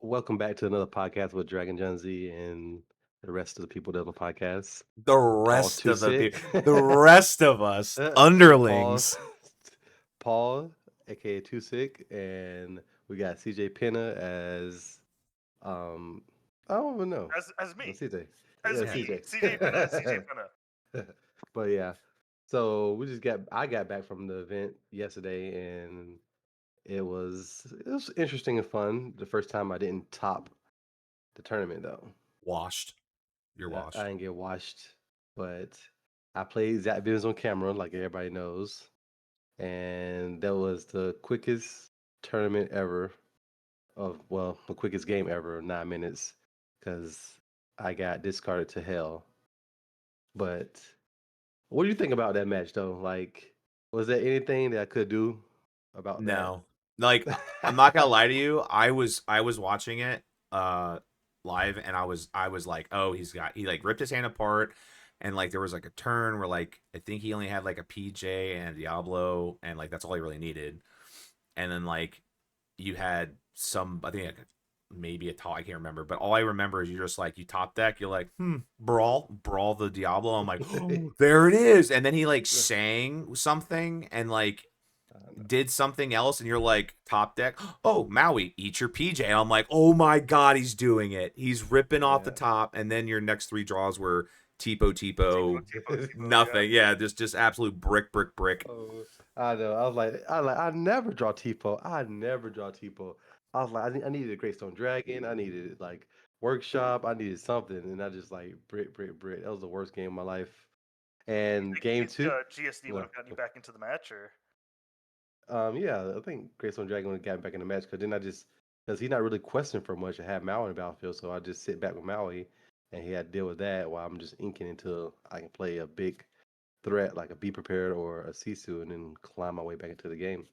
Welcome back to another podcast with Dragon John Z and the rest of the people that on the podcast. The Paul rest of Toosik, the rest of us Paul, underlings. Paul, aka Toosik, and we got CJ Penna as um I don't even know. As me, CJ. as Yeah, me, CJ. CJ Penna, CJ Penna. But yeah. So I got back from the event yesterday and it was interesting and fun. The first time I didn't top the tournament though. Washed. You're I washed. didn't get watched, but I played Zach Bivens on camera, like everybody knows, and that was the quickest tournament ever. The quickest game ever, 9 minutes, because I got discarded to hell. But what do you think about that match, though? Like, was there anything that I could do about that? No. Like I'm not gonna lie to you. I was watching it live and I was like, oh, he like ripped his hand apart and like there was like a turn where like I think he only had like a PJ and a Diablo and like that's all he really needed. And then like you had some I think like maybe a top I can't remember, but all I remember is you're just like you top deck, you're like, brawl the Diablo. I'm like, oh, there it is. And then he like sang something and like I don't know. did something else and you're like top deck, oh Maui, eat your PJ. And I'm like, oh my god, he's doing it. He's ripping off the Yeah. top, and then your next three draws were tipo, Tipo, nothing. Yeah, just absolute brick. Oh, I know. I never draw Tipo. I never draw Tipo. I was like, I needed a Greystone Dragon. I needed like Workshop. I needed something, and I just like Brit. That was the worst game of my life. You And think game two, GSD would well, have gotten you back into the match, or yeah, I think Greystone Dragon would have gotten back in the match because then because he's not really questing for much. I have Maui in the battlefield, so I just sit back with Maui, and he had to deal with that while I'm just inking until I can play a big threat like a Be Prepared or a Sisu and then climb my way back into the game.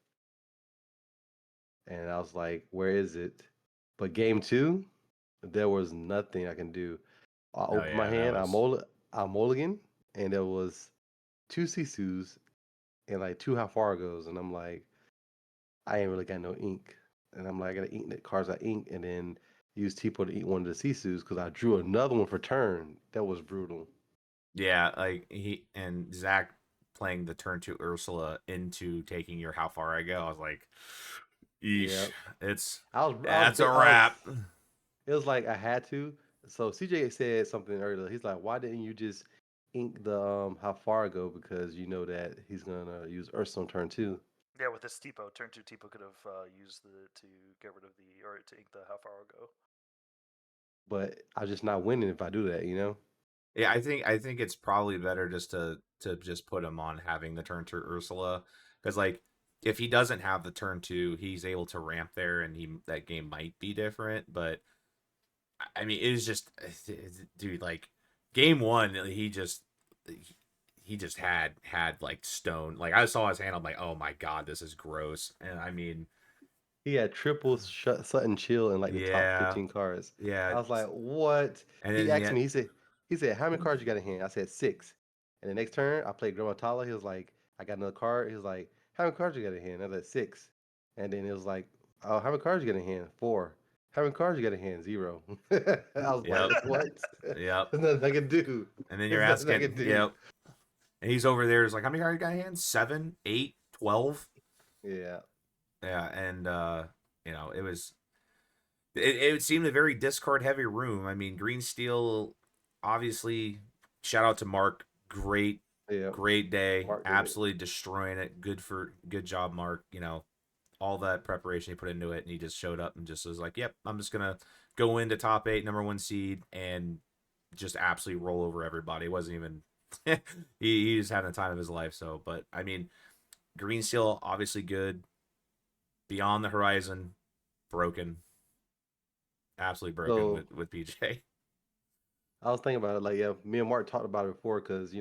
And I was like, where is it? But game two, there was nothing I can do. I Oh opened my yeah, that hand, was I mulligan, and there was two Sisus and like two How Far Goes. And I'm like, I ain't really got no ink. And I'm like, I gotta ink the cards I ink and then use Tipo to eat one of the Sisus because I drew another one for turn. That was brutal. yeah, like he and Zach playing the turn to Ursula into taking your how far I go. I was like, Yeah. eesh, it's I was that's a I was wrap. It was like I had to. So CJ said something earlier. He's like, "Why didn't you just ink the how far ago? Because you know that he's gonna use Ursa on turn two." yeah, with this Tipo, turn two Tipo could have used the to get rid of the or to ink the how far ago. But I'm just not winning if I do that, you know. Yeah, I think it's probably better just to just put him on having the turn to Ursula because like if he doesn't have the turn two, he's able to ramp there and he that game might be different. But I mean, it is just dude like game one he just had like stone like I saw his hand I'm like oh my god this is gross and I mean He had triple Sutton Chill in like the top yeah 15 cards. yeah I was like, "What?" and He then asked me. He said, "How many cards you got in hand?" I said six. And the next turn, I played Grandma Tala. He was like, "I got another card." He was like, "How many cards you got in hand?" I said six. And then it was like, "Oh, how many cards you got in hand?" Four. How many cards you got in hand? Zero. I was like, yep "What?" yep There's nothing I can do. and then you're There's nothing I asking can do. yep. And he's over there. Is like, how many cards you got in hand? 7, 8, 12. Yeah. Yeah, and it was it seemed a very discard heavy room. I mean, Green Steel, obviously, shout out to Mark. Yeah. Great day. Mark did it. Absolutely destroying it. Good job, Mark. All that preparation he put into it, and he just showed up and just was like, "Yep, I'm just gonna go into top 8, number 1 seed, and just absolutely roll over everybody." It wasn't even he just had the time of his life. So, but I mean, Green Steel obviously good. Beyond the Horizon, broken, absolutely broken So with PJ. I was thinking about it, like, yeah, me and Mark talked about it before because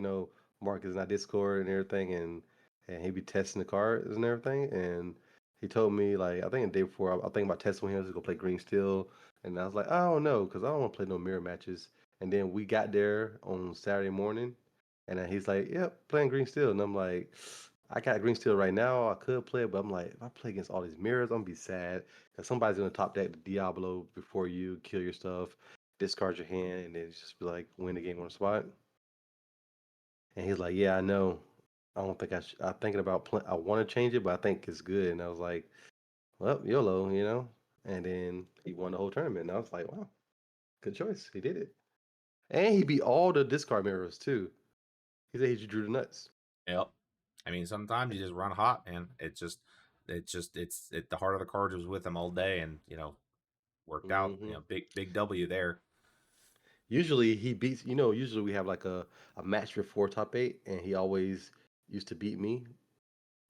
Mark is in our Discord and everything, and he be testing the cards and everything, and he told me like I think the day before I think about testing with him to go play Green Steel, and I was like I don't know because I don't want to play no mirror matches, and then we got there on Saturday morning, and then he's like, yep, playing Green Steel, and I'm like, I got green steel right now. I could play it, but I'm like, if I play against all these mirrors, I'm gonna be sad because somebody's gonna top deck the Diablo before you, kill your stuff, discard your hand, and then just be like win the game on the spot. And he's like, yeah, I know. I don't think I should. I'm thinking about I want to change it, but I think it's good. And I was like, well, YOLO, you know. And then he won the whole tournament. And I was like, wow, good choice. He did it, and he beat all the discard mirrors too. He said he just drew the nuts. Yep. I mean, sometimes you just run hot, man. The heart of the cards was with him all day, and worked out. Hmm Big W there. Usually he beats. Usually we have like a match before top eight, and he always used to beat me.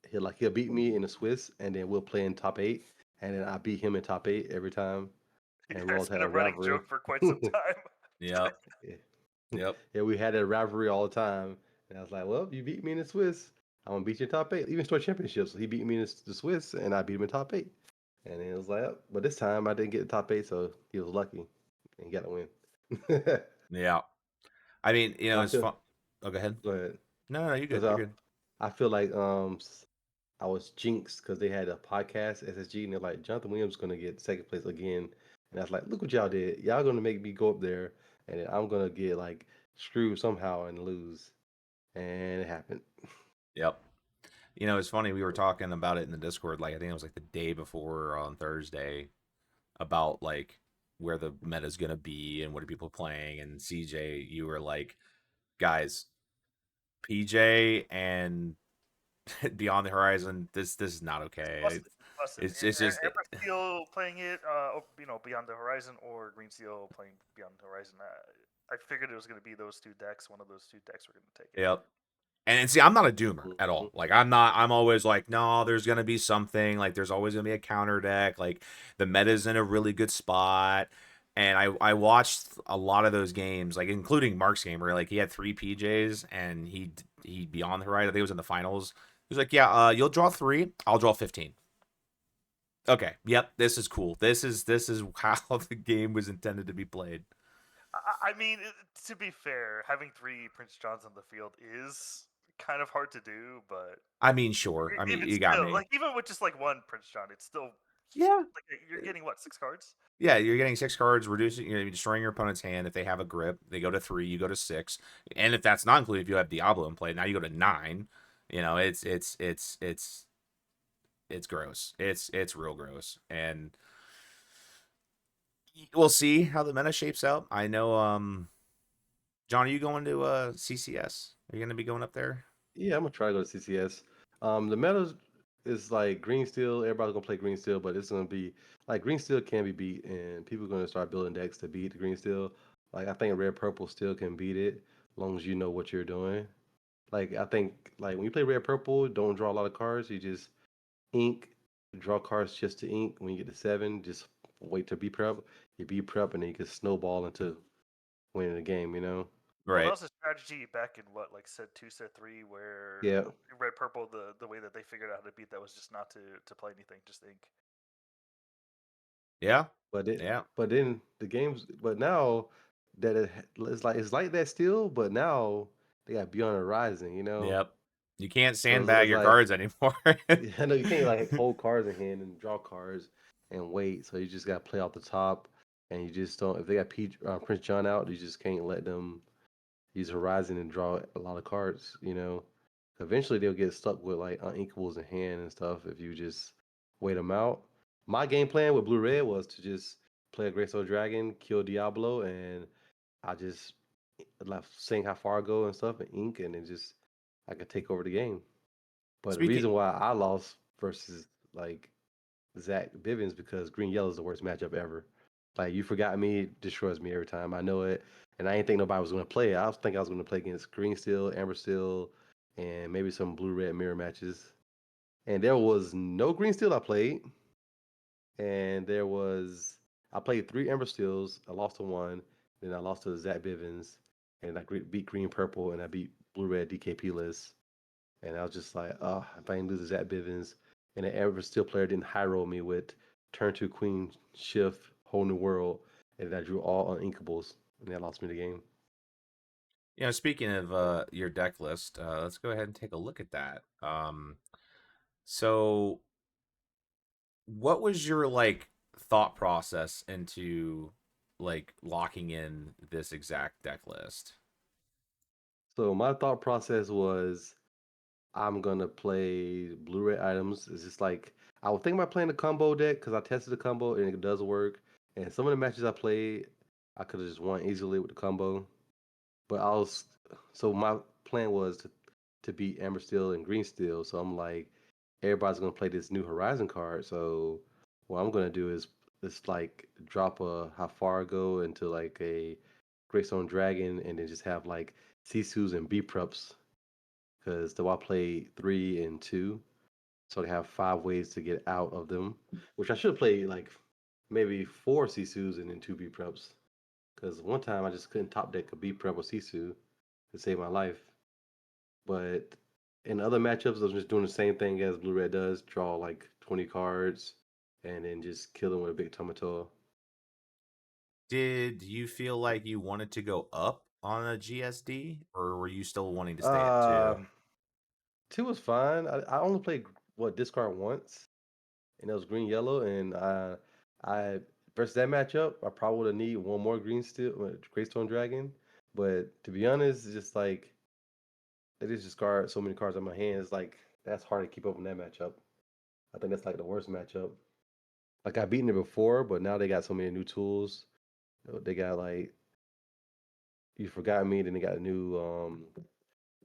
He'll beat me in the Swiss, and then we'll play in top eight, and then I beat him in top eight every time, You and we guys always had been a a running rivalry. joke for quite some time. Yep. Yeah. Yep. Yeah, we had a rivalry all the time. And I was like, well, you beat me in the Swiss. I'm gonna beat you in top eight. Even store championships. He beat me in the Swiss and I beat him in top eight. And then it was like, oh, but this time I didn't get the top eight, so he was lucky and he got to win. Yeah. I mean, I it's feel fun. Oh, go ahead. go ahead. No, you're Because good. You're good. I feel like I was jinxed because they had a podcast, SSG, and they're like, Jonathan Williams gonna get second place again. And I was like, look what y'all did. Y'all gonna make me go up there and then I'm gonna get like screwed somehow and lose. And it happened. Yep. It's funny. We were talking about it in the Discord. Like, I think it was like the day before on Thursday about like where the meta's gonna be and what are people playing. And CJ, you were like, guys, PJ and Beyond the Horizon. This is not It's okay. busted. Busted. It's just Emperor Steel playing it, Beyond the Horizon, or Green Steel playing Beyond the Horizon. I figured it was going to be those two decks. One of those two decks were going to take it. yep. And see, I'm not a doomer at Mhm. all. Like, I'm not. I'm always like, no, there's gonna be something. Like, there's always gonna be a counter deck. Like, the meta's in a really good spot. And I watched a lot of those games, like including Mark's game, where like he had three PJs and he Beyond the Horizon. I think it was in the finals. He was like, yeah, you'll draw three, I'll draw 15. Okay, yep, this is cool. This is how the game was intended to be played. I mean, to be fair, having three Prince Johns on the field is kind of hard to do, but I mean, sure. I mean, even you got still, me. like even with just like one Prince John, it's still Yeah, like you're getting what, 6 cards? yeah, you're getting six cards, reducing, destroying your opponent's hand. If they have a grip, they go to three, you go to six, and if that's not included, if you have Diablo in play, now you go to nine. It's gross. It's real gross, and we'll see how the meta shapes out. I know, John, are you going to CCS? Are you going to be going up there? Yeah, I'm gonna try to go to CCS. The meta is like green steel. Everybody's gonna play green steel, but it's gonna be like green steel can be beat, and people are gonna start building decks to beat the green steel. Like I think red purple still can beat it, as long as you know what you're doing. Like I think like when you play red purple, don't draw a lot of cards. You just ink, draw cards just to ink. When you get to seven, just wait to be prep. You be prep, and then you can snowball into winning the game. You know. Well, that Right. was a strategy back in what, like set two, set three, where Yeah. red purple, the way that they figured out how to beat that was just not to play anything, just ink. Yeah. But it, Yeah. but then the games, but now that it's like that still, but now they got Beyond Horizon, you know. Yep. You can't So sandbag it's your like, cards anymore. I know you can't like hold cards in hand and draw cards and wait. So you just got to play off the top, and you just don't. If they got Prince John out, you just can't let them use Horizon and draw a lot of cards. You know, eventually they'll get stuck with like uninkables in hand and stuff if you just wait them out. My game plan with Blue Red was to just play a Great Soul Dragon, kill Diablo, and I just like seeing how far I go and stuff and ink, and then just I could take over the game. But the Speaking reason why I lost versus like Zach Bivens because Green Yellow is the worst matchup ever. Like you forgot me, it destroys me every time. I know it, and I didn't think nobody was going to play it. I was thinking I was going to play against Green Steel, Amber Steel, and maybe some Blue Red mirror matches. And there was no Green Steel I played, and I played three Amber Steels. I lost to one, then I lost to Zach Bivens, and I beat Green Purple, and I beat Blue Red DKP list. And I was just like, oh, if I can lose to Zach Bivens, and an Amber Steel player didn't high roll me with turn two Queen shift whole new world, and I drew all uninkables, and that lost me the game. Speaking of your deck list, let's go ahead and take a look at that. So what was your like thought process into like locking in this exact deck list? So my thought process was I'm gonna play Blu-ray items. It's just like I was thinking about playing the combo deck because I tested the combo and it does work. And some of the matches I played, I could have just won easily with the combo. But I was so my plan was to beat Amber Steel and Green Steel. So I'm like, everybody's gonna play this new Horizon card. So what I'm gonna do is just like drop a how far go into like a Greystone Dragon and then just have like Sisus and B preps because though I played 3 and 2, so I have 5 ways to get out of them. Which I should play like maybe 4 Sisus and then 2 B preps. Because one time I just couldn't top deck a B prep or Sisu to save my life. But in other matchups, I'm just doing the same thing as Blue Red does: draw like 20 cards and then just kill them with a big Tomato. Did you feel like you wanted to go up on a GSD, or were you still wanting to stay at Uh, two? 2 was fine. I only played what discard once, and it was green yellow, and I versus that matchup, I probably would have need one more green steel, Greystone Dragon. But to be honest, it's just like they just discard so many cards on my hands. Like that's hard to keep up in that matchup. I think that's like the worst matchup. Like I've beaten it before, but now they got so many new tools. They got like you forgot me, then they got a new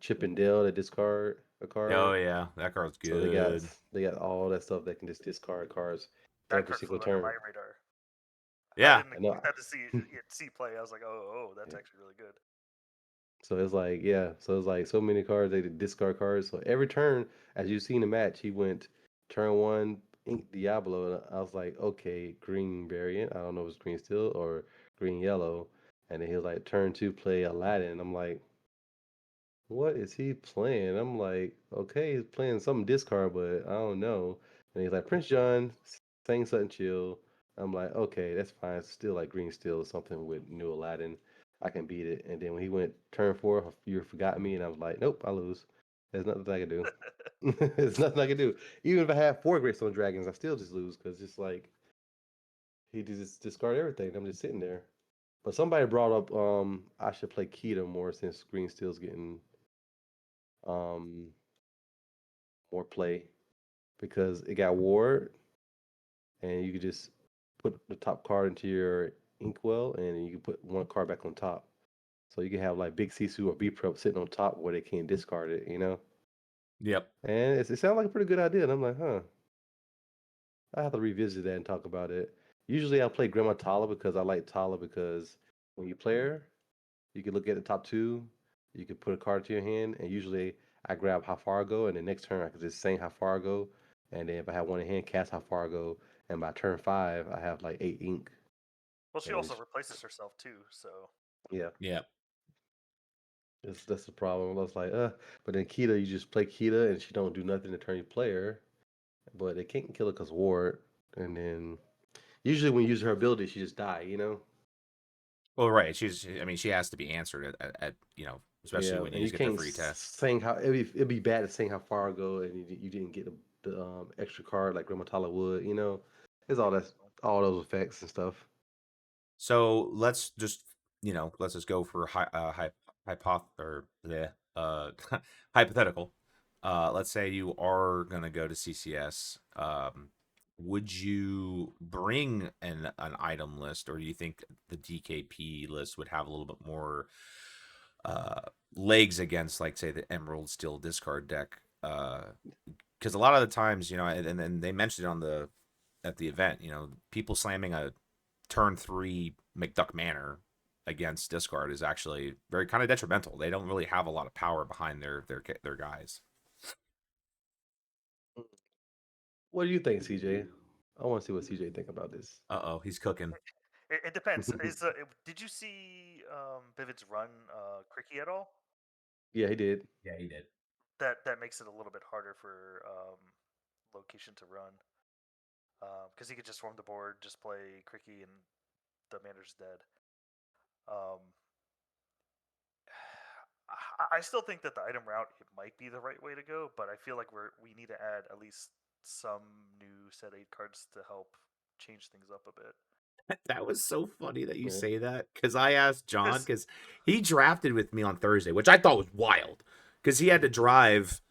Chip and Dale that discard a Oh card. yeah, that card's So good. they got all that stuff that can just discard cards That every card single flew under turn. my radar. I Yeah. didn't I know. expect that to see play. I was like, oh, that's Yeah. actually really good. So it's like, yeah. So it's like so many cards they did discard cards. So every turn, as you see in the match, he went turn one Ink Diablo, and I was like, okay, green variant. I don't know if it's green steel or green yellow. And then he was like, turn two, play Aladdin. I'm like, what is he playing? I'm like, okay, he's playing some discard, but I don't know. And he's like, Prince John, saying something chill. I'm like, okay, that's fine. It's still like Green Steel or something with New Aladdin. I can beat it. And then when he went turn four, you forgot me, and I was like, nope, I lose. There's nothing I can do. There's nothing I can do. Even if I have 4 Greystone Dragons, I still just lose because just like he just discard everything. I'm just sitting there. But somebody brought up I should play Keto more since Green Steel's getting um more play because it got Ward, and you could just put the top card into your inkwell, and you can put one card back on top. So you can have like Big Sisu or B Prep sitting on top where they can't discard it, you know? Yep. And it sounds like a pretty good idea. And I'm like, huh, I have to revisit that and talk about it. Usually I play Grandma Tala because I like Tala because when you play her, you can look at the top two, you can put a card to your hand, and usually I grab how far I go, and the next turn I can just say how far I go, and then if I have one in hand, cast how far I go, and by turn five I have like 8 ink, Well, she and also just replaces herself too, so yeah, Yep. that's the problem. I was like, but then Kita, you just play Kita, and she don't do nothing to turn your player, but they can't kill her because Ward, and then usually when you use her ability, she just die, you know. Well, right. I mean, she has to be answered at especially Yeah, when you and you just get the can't free test. saying how it'd be bad at saying how far I go, and you didn't get the extra card like Grammatala would. You know, it's all those effects and stuff. So let's just go for or hypothetical. Let's say you are gonna go to CCS. Would you bring an item list, or do you think the DKP list would have a little bit more uh, legs against, like, say, the Emerald Steel discard deck? Because a lot of the times, and they mentioned it on the at the event, people slamming a turn three McDuck Manor against discard is actually very kind of detrimental. They don't really have a lot of power behind their guys. What do you think, CJ? I want to see what CJ think about this. Oh, he's cooking. it depends. Did you see Vivid's run Cricky at all? Yeah, he did. Yeah, he did. That makes it a little bit harder for location to run because he could just form the board, just play Cricky, and the manor's dead. Um, I still think that the item route it might be the right way to go, but I feel like we need to add at least some new set 8 cards to help change things up a bit. That was so funny that you Yeah. say that because I asked John Because because he drafted with me on Thursday, which I thought was wild because he had to drive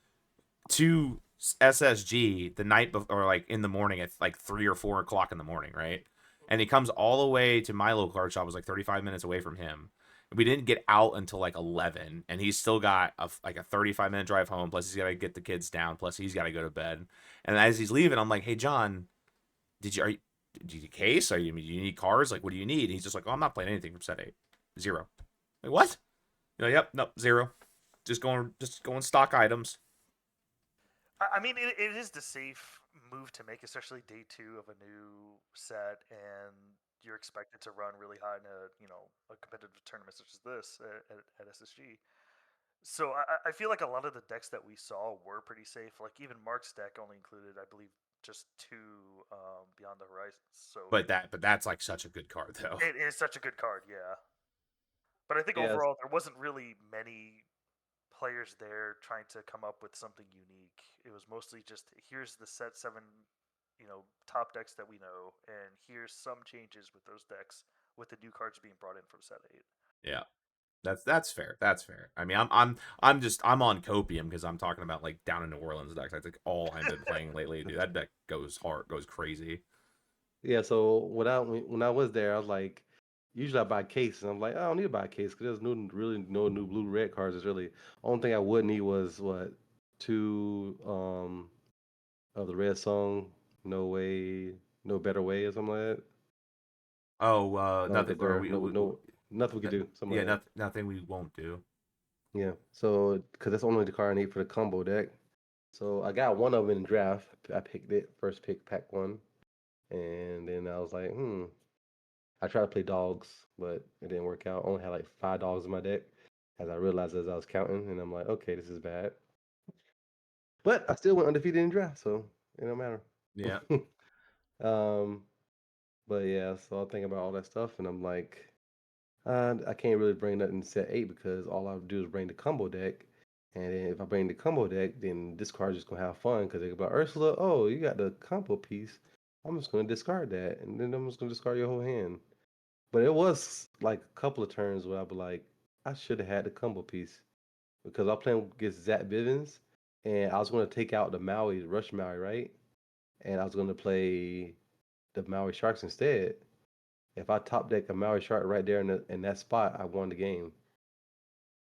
to SSG the night before, or like in the morning at like 3 or 4 o'clock in the morning, right? And he comes all the way to my local card shop, it was like 35 minutes away from him. We didn't get out until like 11, and he's still got like a 35-minute drive home. Plus, he's got to get the kids down. Plus, he's got to go to bed. And as he's leaving, I'm like, "Hey, John, did you need a case? Do you need cars? Like, what do you need?" And he's just like, "Oh, I'm not playing anything from set 8. Zero." Like, what? You know, yep, nope, zero. Just going stock items. I mean, it is the safe move to make, especially day 2 of a new set, and you're expected to run really high in a competitive tournament such as this at SSG. So I feel like a lot of the decks that we saw were pretty safe. Like even Mark's deck only included, I believe, just 2 Beyond the Horizons. So But that's like such a good card though. it is such a good card, yeah. But I think Yes. overall there wasn't really many players there trying to come up with something unique. It was mostly just here's the set 7, top decks that we know, and here's some changes with those decks with the new cards being brought in from set 8. Yeah. That's fair. That's fair. I mean, I'm on copium because I'm talking about like down in New Orleans decks. That's like all I've been playing lately, dude. That deck goes hard, goes crazy. Yeah, so when I was there, I was like, usually I buy case, and I'm like, I don't need to buy a case because there's really no new blue red cards. It's really only thing I would need was what 2 of the red song, no way, no better way or something like that. Oh, I don't nothing. think Or there nothing we could do something yeah, like that. nothing we won't do. Yeah, so because that's only the card I need for the combo deck. So I got one of them in the draft. I picked it first pick pack one, and then I was like, I tried to play dogs, but it didn't work out. I only had like 5 dogs in my deck, as I realized as I was counting, and I'm like, okay, this is bad. But I still went undefeated in draft, so it don't matter. Yeah. um, but yeah, so I think about all that stuff, and I'm like, I can't really bring nothing to set 8 because all I would do is bring the combo deck. And then if I bring the combo deck, then this card's just gonna have fun because they go, Ursula, oh, you got the combo piece. I'm just gonna discard that, and then I'm just gonna discard your whole hand. But it was like a couple of turns where I'd be like, I should have had the combo piece because I'm playing against Zach Bivens, and I was going to take out the Maui, Rush Maui, right? And I was going to play the Maui Sharks instead. If I top deck a Maui Shark right there in that spot, I won the game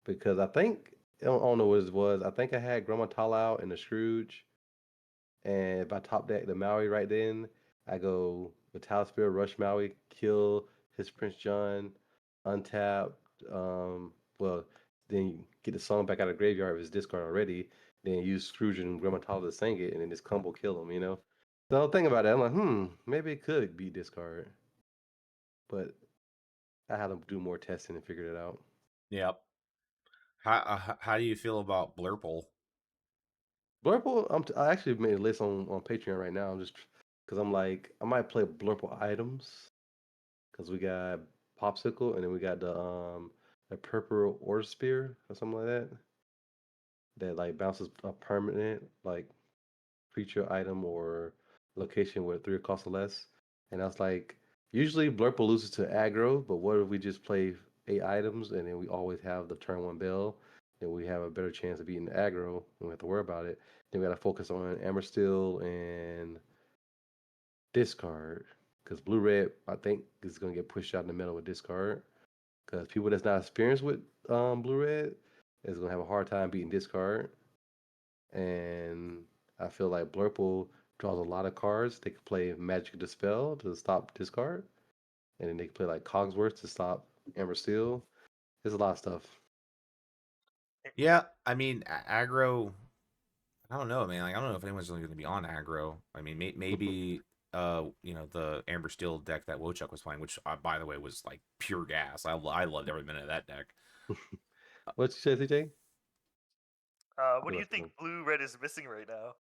because I don't know what it was. I think I had Grandma Tala out and the Scrooge, and if I top deck the Maui right then, I go Metal Spirit, Rush Maui, kill his Prince John, untap. Well, then you get the song back out of the graveyard if it's discard already. Then use Scrooge and Grandma Tala to sing it, and then this combo kill him. So I'm thinking about that. I'm like, maybe it could be discard, but I had to do more testing and figure it out. Yep. How do you feel about Blurple? Blurple, I actually made a list on Patreon right now. I'm just because I'm like, I might play Blurple items because we got popsicle and then we got the purple ore spear or something like that that like bounces a permanent like creature item or location with 3 cost or less. And I was like, usually Blurple loses to aggro, but what if we just play 8 items and then we always have the turn 1 bell? Then we have a better chance of beating the aggro. And we don't have to worry about it. Then we got to focus on Amber Steel and discard because blue red I think is going to get pushed out in the middle with discard because people that's not experienced with blue red is going to have a hard time beating discard, and I feel like Blurple draws a lot of cards. They could play Magic Dispel to stop discard, and then they could play like Cogsworth to stop Amber Steel. There's a lot of stuff. Yeah, I mean, aggro. I don't know, man. Like, I don't know if anyone's really going to be on aggro. I mean, maybe the Amber Steel deck that Wochuk was playing, which by the way was like pure gas. I loved every minute of that deck. What you say, CJ? What You do you must think have blue red is missing right now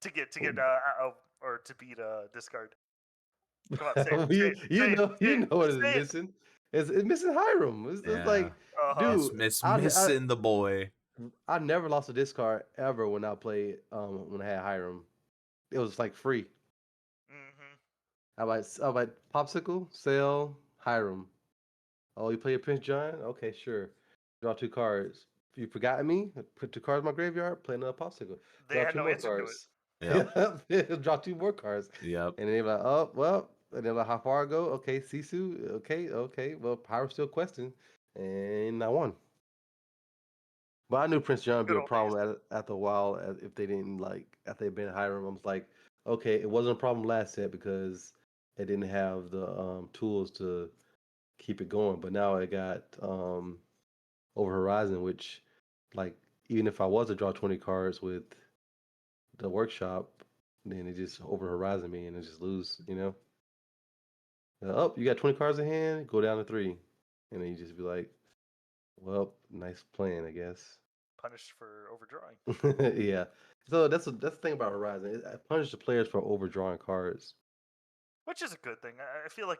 to get been- or to beat discard? Come on, say it, say you it, you say it, know say you it, know what is say it, missing. It's missing Hiram. It's Yeah, like, Uh huh. dude, it's I missing the boy. I never lost a discard ever when I played when I had Hiram. It was like free. Hmm. I like popsicle, sell, Hiram. Oh, you play a Prince John? Okay, sure. Draw two cards. If you forgot me, put two cards in my graveyard, play another popsicle. They Draw had two no more answer to it. cards. Yep, Draw two more cards. yep. And then they're like, oh, well, and they're like, how far I go? Okay, Sisu, okay. Well, Pyro's still questing. And I won. But I knew Prince John would be Good a old days. problem after a while if they didn't like after they been hiring him. I was like, okay, it wasn't a problem last set because it didn't have the tools to keep it going. But now it got Over Horizon, which like even if I was to draw 20 cards with the workshop, then it just Over Horizon me and it just lose, you know. Oh, you got 20 cards in hand, go down to three, and then you just be like, well, nice plan, I guess. Punished for overdrawing. Yeah. So that's the thing about Horizon. It punishes the players for overdrawing cards. Which is a good thing. I feel like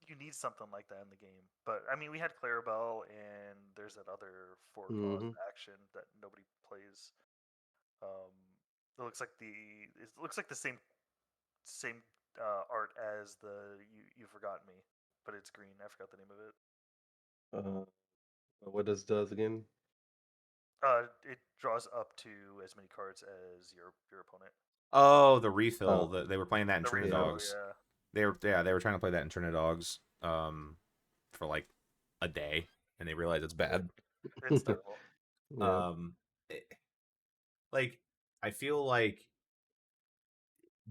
you need something like that in the game. But I mean, we had Clarabelle, and there's that other four cost Hmm. action that nobody plays. Um, it looks like the same art as the you forgot me, but it's green. I forgot the name of it. Uh, what does again? It draws up to as many cards as your opponent. Oh, the refill. Oh, They were playing that in The Trinidad yeah. refill, Dogs. yeah, They were trying to play that in Trinidad Dogs for like a day, and they realized it's bad. it's terrible. Yeah. Um, it- like I feel like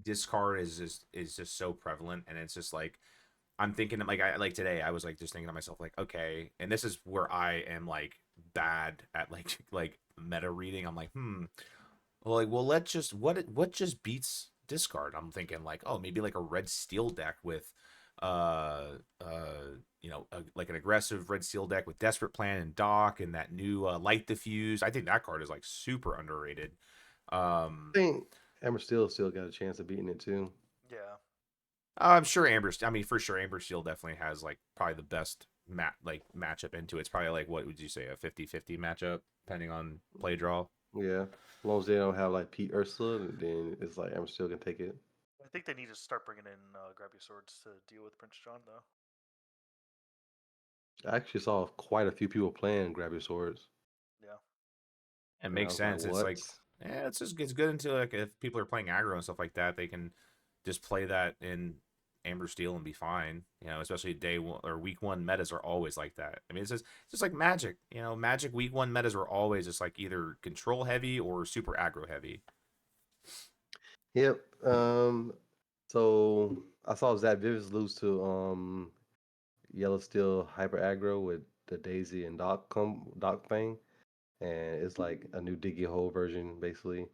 discard is just so prevalent, and it's just like I'm thinking like I like today I was like just thinking to myself like okay, and this is where I am like bad at like like meta reading. I'm like well let's just what just beats discard. I'm thinking like oh maybe like a red steel deck with like an aggressive red steel deck with desperate plan and dock and that new light diffuse. I think that card is like super underrated. I think Amber still got a chance of beating it too. Yeah, I'm sure I mean, for sure, Amber Steel definitely has like probably the best matchup into it. It's probably like what would you say a 50-50 matchup depending on play draw. Yeah. As long as they don't have like Pete Ursula, then it's like Amber still can take it. I think they need to start bringing in grab your swords to deal with Prince John though. I actually saw quite a few people playing Grab Your Swords. Yeah, It And I makes was like, sense. It's what? like it's just it's good into like if people are playing aggro and stuff like that, they can just play that in Amber Steel and be fine. You know, especially day one or week one metas are always like that. I mean, it's just like Magic. You know, Magic week one metas are always just like either control heavy or super aggro heavy. Yep. So I saw Zach Vivas lose to Yellow Steel Hyper Aggro with the Daisy and Doc thing. And it's like a new Diggy Hole version, basically.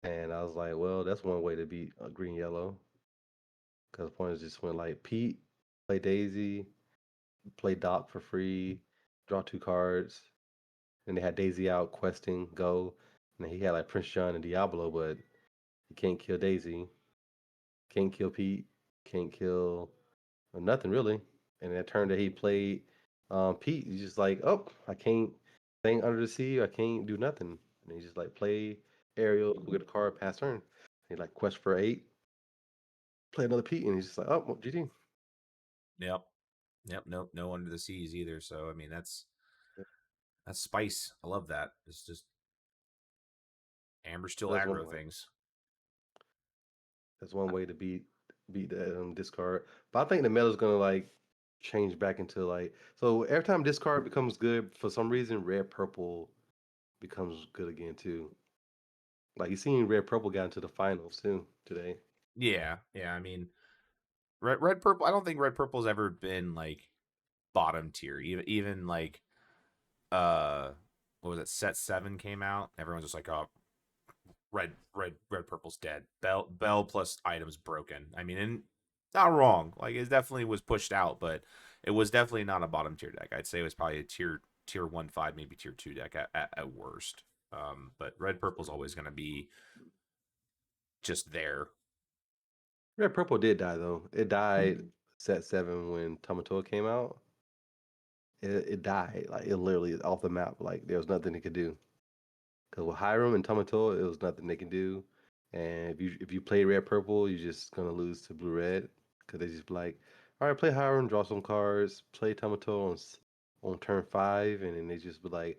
And I was like, well, that's one way to beat Green Yellow. Because the point is just went like Pete, play Daisy, play Doc for free, draw two cards. And they had Daisy out questing, go. And then he had like Prince John and Diablo, but he can't kill Daisy, can't kill Pete, can't kill nothing really. And that turn that he played Pete, he's just like, oh, I can't thing under the sea, I can't do nothing. And he just like play Ariel, go get a card, pass turn. He like quest for 8, play another Pete, and he's just like, oh, well, GG. Yep. Yep. Nope. No under the seas either. So I mean, that's spice. I love that. It's just Amber Steel That's one aggro way. things. That's one way to beat that discard. But I think the meta's gonna like change back into like so every time discard becomes good, for some reason red purple becomes good again too. Like you seen red purple got into the finals too today. Yeah. Yeah. I mean, red purple. I don't think red purple's ever been like bottom tier. Even like what was it? Set 7 came out. Everyone's just like, oh, red purple's dead. Bell plus items broken. I mean, and not wrong. Like it definitely was pushed out, but it was definitely not a bottom tier deck. I'd say it was probably a tier 1-5, maybe tier 2 deck at worst. But red purple's always going to be just there. Red purple did die though. It died set 7 when Tamatoa came out. it died. Like it literally off the map. Like there was nothing it could do. Because with Hiram and Tamatoa, it was nothing they can do. And if you play red purple, you're just gonna lose to blue red. Because they just be like, all right, play Hiram, draw some cards, play Tamatoa on turn 5, and then they just be like,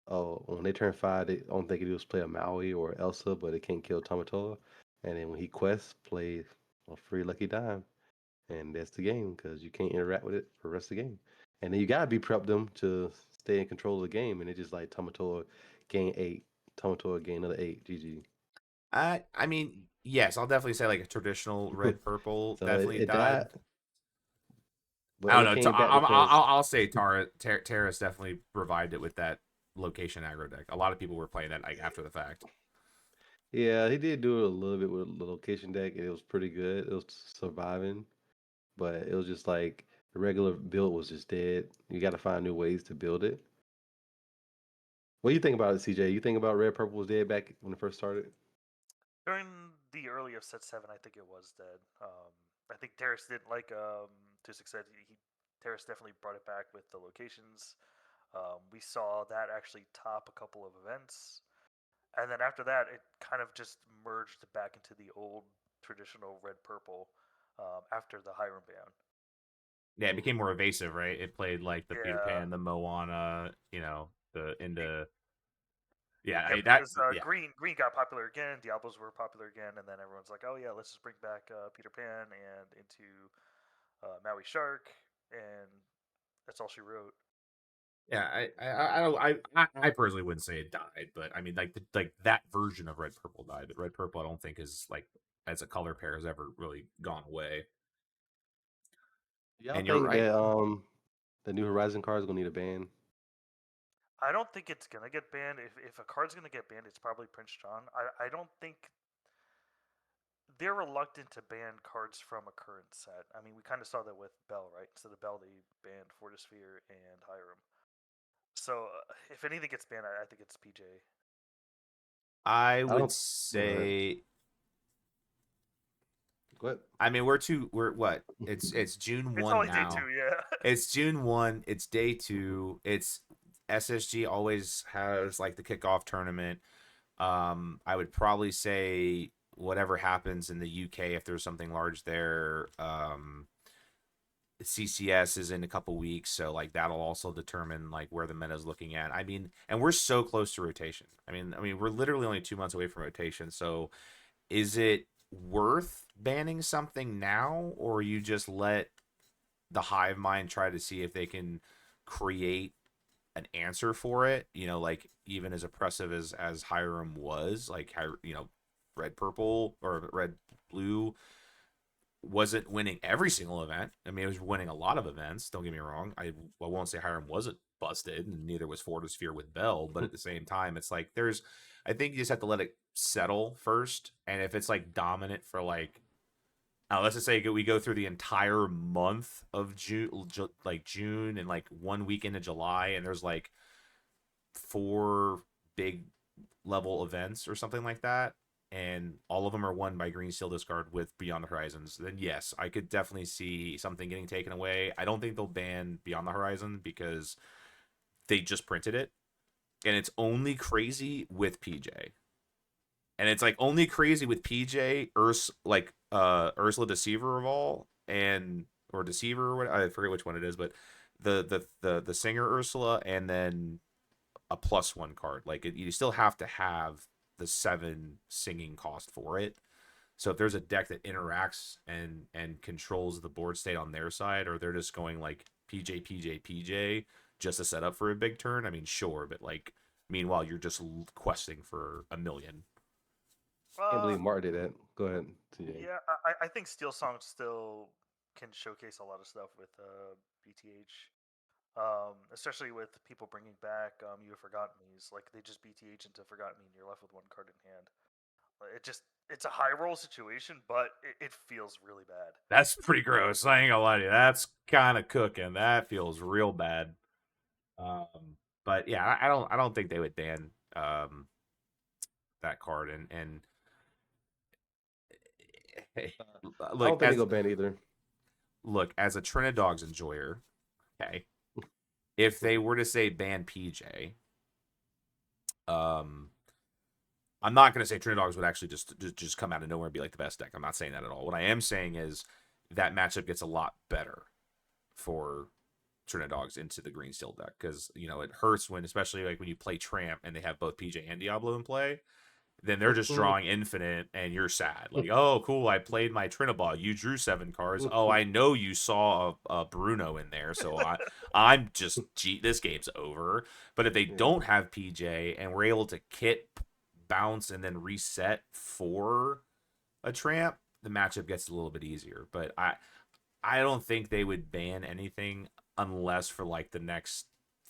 oh, when they turn 5, they only thing they can do is play a Maui or Elsa, but they can't kill Tamatoa. And then when he quests, play a free Lucky Dime, and that's the game because you can't interact with it for the rest of the game. And then you gotta be prep them to stay in control of the game, and it's just like Tamatoa gain 8, Tamatoa gain another 8, GG. I mean, yes, I'll definitely say like a traditional red purple So definitely it died. died, but I don't it know. came back because I'll say Terrace definitely revived it with that location aggro deck. A lot of people were playing that like after the fact. yeah, he did do it a little bit with the location deck, and it was pretty good. It was surviving, but it was just like the regular build was just dead. You got to find new ways to build it. What do you think about it, CJ? You think about red purple was dead back when it first started? During the early of set 7, I think it was dead. I think Terrace did like toosik said. Terrace definitely brought it back with the locations. We saw that actually top a couple of events, and then after that, it kind of just merged back into the old traditional red purple after the Hiram ban. Yeah, it became more evasive, right? It played like the Peter Yeah. Pan, the Moana, the into yeah, Yep, that because yeah. green got popular again. Diablos were popular again, and then everyone's like, "Oh yeah, let's just bring back Peter Pan and into Maui Shark," and that's all she wrote. Yeah, I don't I personally wouldn't say it died, but I mean like that version of red purple died. But red purple I don't think is like as a color pair has ever really gone away. Y'all And you're think right. that the new Horizon card is gonna need a ban? I don't think it's gonna get banned. If a card's gonna get banned, it's probably Prince John. I don't think they're reluctant to ban cards from a current set. I mean, we kind of saw that with Bell, right? Instead of Bell, they banned Fortisphere and Hiram. So if anything gets banned, I think it's PJ. I I would don't. Go ahead. say Go ahead. I mean we're what? It's June It's 1 only day 2, now. yeah. It's June 1, it's day 2. It's SSG always has like the kickoff tournament. I would probably say whatever happens in the UK if there's something large there. CCS is in a couple weeks, so like that'll also determine like where the meta is looking at. I mean, and we're so close to rotation. I mean, we're literally only 2 months away from rotation. So, is it worth banning something now, or you just let the hive mind try to see if they can create an answer for it? Like even as oppressive as Hiram was, like red purple or red blue wasn't winning every single event. I mean, it was winning a lot of events. Don't get me wrong. I won't say Hiram wasn't busted, and neither was Fortisphere with Bell. But at the same time, it's like I think you just have to let it settle first. And if it's like dominant for like, let's just say we go through the entire month of June and like 1 week into July, and there's like 4 big level events or something like that, and all of them are won by Green Steel Discard with Beyond the Horizons, then yes, I could definitely see something getting taken away. I don't think they'll ban Beyond the Horizon because they just printed it, and it's only crazy with PJ. And it's like only crazy with PJ, Ursula Deceiver of all, and or Deceiver or what I forget which one it is, but the singer Ursula, and then a +1 card. Like you still have to have the 7 singing cost for it. So if there's a deck that interacts and controls the board state on their side, or they're just going like PJ PJ PJ just to set up for a big turn, I mean sure, but like meanwhile you're just questing for a million. Can't Uh, believe Mark did that. Go ahead, CJ. yeah, I think Steel Song still can showcase a lot of stuff with BTH. Especially with people bringing back You Have Forgotten Me's. Like, they just BTH into Forgotten Me and you're left with one card in hand. It's a high roll situation, but it feels really bad. That's pretty gross. I ain't gonna lie to you. That's kind of cooking. That feels real bad. But yeah, I don't think they would ban that card. And hey, I look don't think they as go ban either. look as a Trinadogs enjoyer. Okay, if they were to say ban PJ, um, I'm not going to say Trinidogs would actually just come out of nowhere and be like the best deck. I'm not saying that at all. What I am saying is that matchup gets a lot better for Trinidogs into the green steel deck because it hurts when, especially like when you play Tramp and they have both PJ and Diablo in play, then they're just drawing infinite and you're sad. Like, oh, cool, I played my Trinibal. You drew 7 cards. Oh, I know you saw a Bruno in there, so I'm just this game's over. But if they Yeah. don't have PJ and we're able to kit, bounce, and then reset for a Tramp, the matchup gets a little bit easier. But I don't think they would ban anything unless for like the next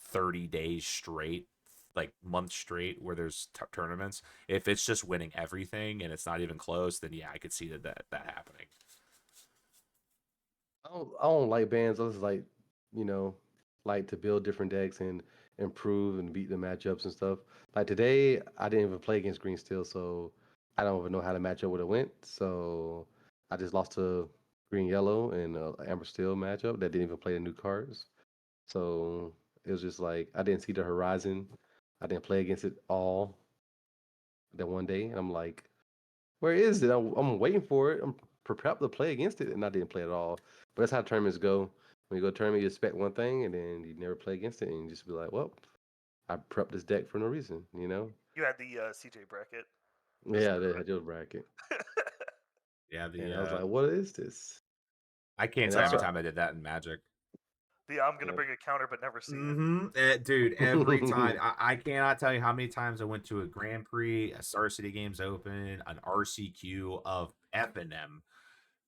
30 days straight, like months straight, where there's tournaments. If it's just winning everything and it's not even close, then yeah, I could see that happening. I don't like bands. I just you know, like to build different decks and improve and beat the matchups and stuff. Like today, I didn't even play against Green Steel, so I don't even know how the matchup would have went. So I just lost to Green Yellow in Amber Steel matchup that didn't even play the new cards. So it was just like I didn't see the horizon. I didn't play against it all that one day, and I'm like, where is it? I'm waiting for it. I'm prepared to play against it, and I didn't play at all. But that's how tournaments go. When you go to a tournament, you expect one thing, and then you never play against it, and you just be like, well, I prepped this deck for no reason, you know? You had the CJ bracket. Just Yeah, they had your bracket. Yeah, And I was like, what is this? I can't And tell you how that's many the what, times I did that in Magic. I'm gonna yeah. bring a counter but never see it. Dude, every time I cannot tell you how many times I went to a Grand Prix, a Star City Games Open, an RCQ of F and M.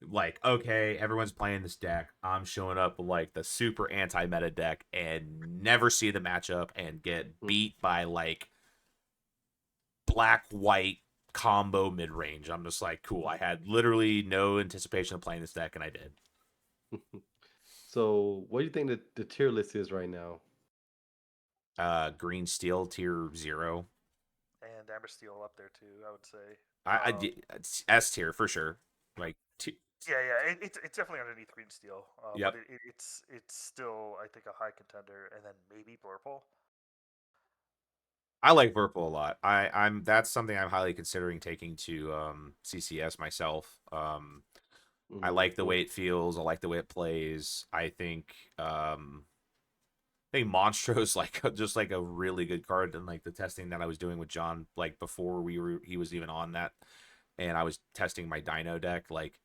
Like, okay, everyone's playing this deck. I'm showing up with like the super anti-meta deck and never see the matchup and get beat by like black white combo mid range. I'm just like, cool. I had literally no anticipation of playing this deck and I did. So, what do you think the tier list is right now? Green Steel tier 0. And Amber Steel up there too, I would say. It's S tier for sure. Like, Yeah, it's definitely underneath Green Steel, but yep. it's still I think a high contender, and then maybe Blurple. I like Purple a lot. I'm that's something I'm highly considering taking to CCS myself. I like the Mm-hmm. way it feels. I like the way it plays. I think Monstro's like just like a really good card, and like the testing that I was doing with John, like before he was even on that, and I was testing my Dino deck. Like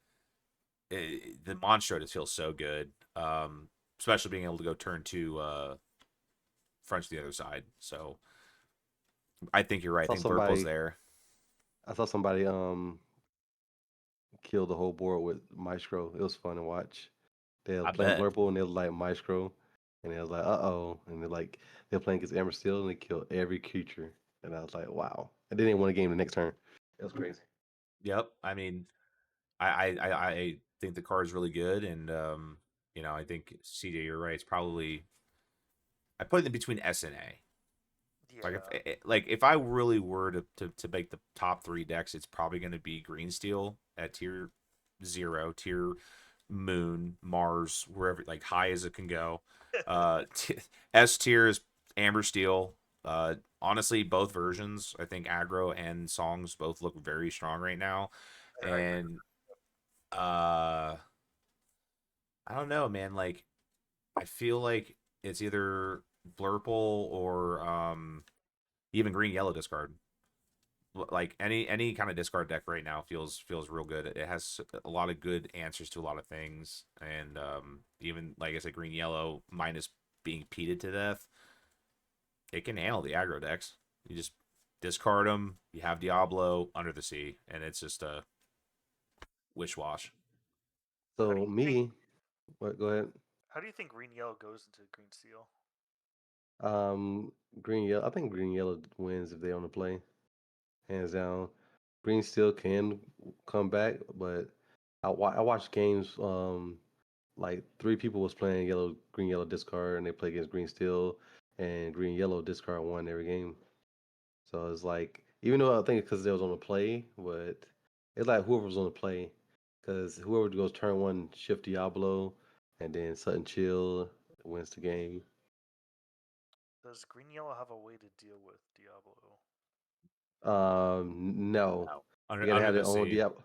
the Monstro just feels so good, especially being able to go turn 2 French to the other side. So I think you're right. I I saw think Purple's somebody, there. I saw somebody kill the whole board with Maestro. It was fun to watch. They were I playing bet. Blurple and they was like Maestro, and they was like, and they're playing against Amber Steel and they killed every creature, and I was like, wow. And then they won a game the next turn. It was crazy. Yep. I mean, I think the card is really good, and I think CJ, you're right. It's probably I put it in between S and A. Like Yeah, if I really were to make the top 3 decks, it's probably going to be Green Steel at tier 0, tier Moon, Mars, wherever like high as it can go. S tier is Amber Steel. Honestly, both versions, I think aggro and songs both look very strong right now, I agree. and uh, I don't know, man. Like I feel like it's either Blurple or even green yellow discard. Like any kind of discard deck right now feels real good. It has a lot of good answers to a lot of things, and even like I said, green yellow minus being peated to death, it can handle the aggro decks. You just discard them. You have Diablo under the sea, and it's just a wish wash. How do So you think? me, what? Go ahead. How do you think Green Yellow goes into Green Steel? Um, Green Yellow. I think Green Yellow wins if they on the play, hands down. Green Steel can come back, but I watched games. Like 3 people was playing green yellow discard, and they play against green steel, and green yellow discard won every game. So it's like, even though I think it's because they was on the play, but it's like whoever was on the play, because whoever goes turn 1 shift Diablo, and then Sudden Chill wins the game. Does green yellow have a way to deal with Diablo? No. No. You Under gotta under have the their own sea. Diablo.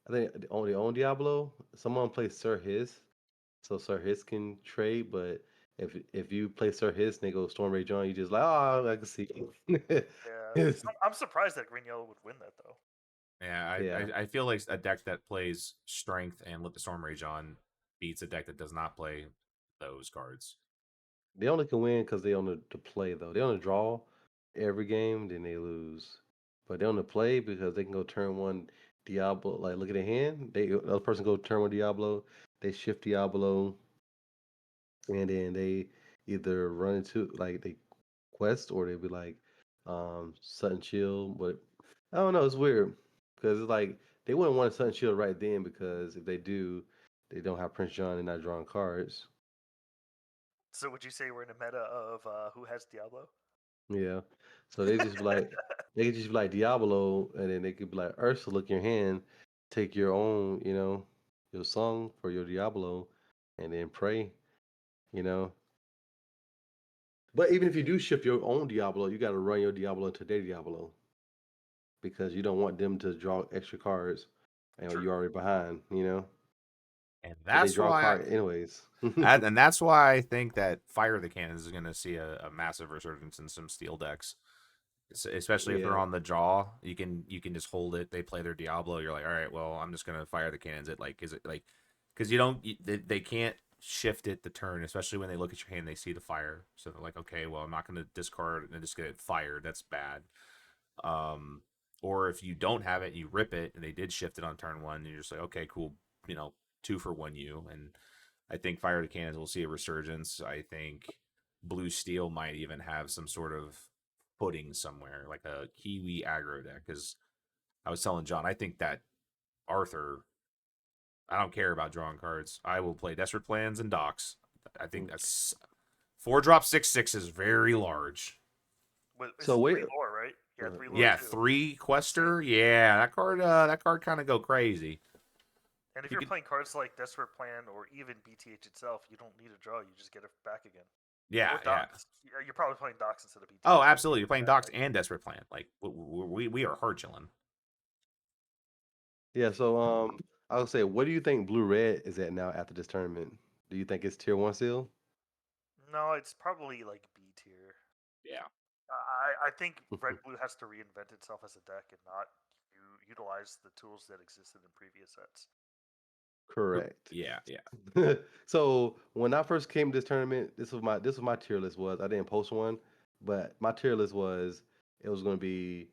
I think only own Diablo. Someone plays Sir His, so Sir His can trade. But if you play Sir His and they go Storm Rage on, you just like, oh, I can see. Yeah, It's- I'm surprised that green yellow would win that though. Yeah, yeah, I feel like a deck that plays strength and with the Storm Rage on beats a deck that does not play those cards. they only can win because they on the play though. They on the draw every game, then they lose. But they on the play because they can go turn one Diablo. Like look at the hand. The other person go turn one Diablo. They shift Diablo, and then they either run into like they quest or they be like sudden chill. But I don't know, it's weird because it's like they wouldn't want a sudden chill right then because if they do, they don't have Prince John and not drawing cards. So would you say we're in a meta of who has Diablo? Yeah, so they just be like they could just be like Diablo, and then they could be like Ursa, look your hand, take your own, your song for your Diablo, and then pray, you know. But even if you do shift your own Diablo, you got to run your Diablo into their Diablo because you don't want them to draw extra cards and True. you're already behind, And because they that's draw a why card anyways. and that's why I think that Fire the Cannons is going to see a massive resurgence in some steel decks. Especially if they're Yeah, on the draw, you can just hold it. They play their Diablo. You're like, all right, well, I'm just gonna fire the cannons. It like is it like because you don't they can't shift it the turn, especially when they look at your hand, they see the fire. So they're like, okay, well, I'm not gonna discard and just get it fired. That's bad. Um, or if you don't have it, you rip it, and they did shift it on turn one, and you're just like, okay, cool, 2 for 1 you. And I think Fire the Cannons will see a resurgence. I think Blue Steel might even have some sort of footing somewhere, like a Kiwi aggro deck. Because I was telling John, I think that Arthur, I don't care about drawing cards. I will play Desperate Plans and Docks. I think mm. that's 4 drop 6/6 is very large. It's So wait, three lore, right? Yeah, three lore Yeah, too. 3 Quester. Insane. Yeah, that card kind of go crazy. And if You you're could, playing cards like Desperate Plan or even BTH itself, you don't need a draw. You just get it back again. yeah, Or yeah. Docs. You're probably playing Docs instead of Oh, BTH, but you absolutely. get You're it playing back Docks like and Desperate Plan. Like we are hard chilling. yeah. So I would say, what do you think Blue Red is at now after this tournament? Do you think it's tier one still? no, it's probably like B tier. Yeah. I think Red Blue has to reinvent itself as a deck and not utilize the tools that existed in previous sets. Correct. Yeah, yeah. So when I first came to this tournament, this was my tier list was I didn't post one, but my tier list was it was going to be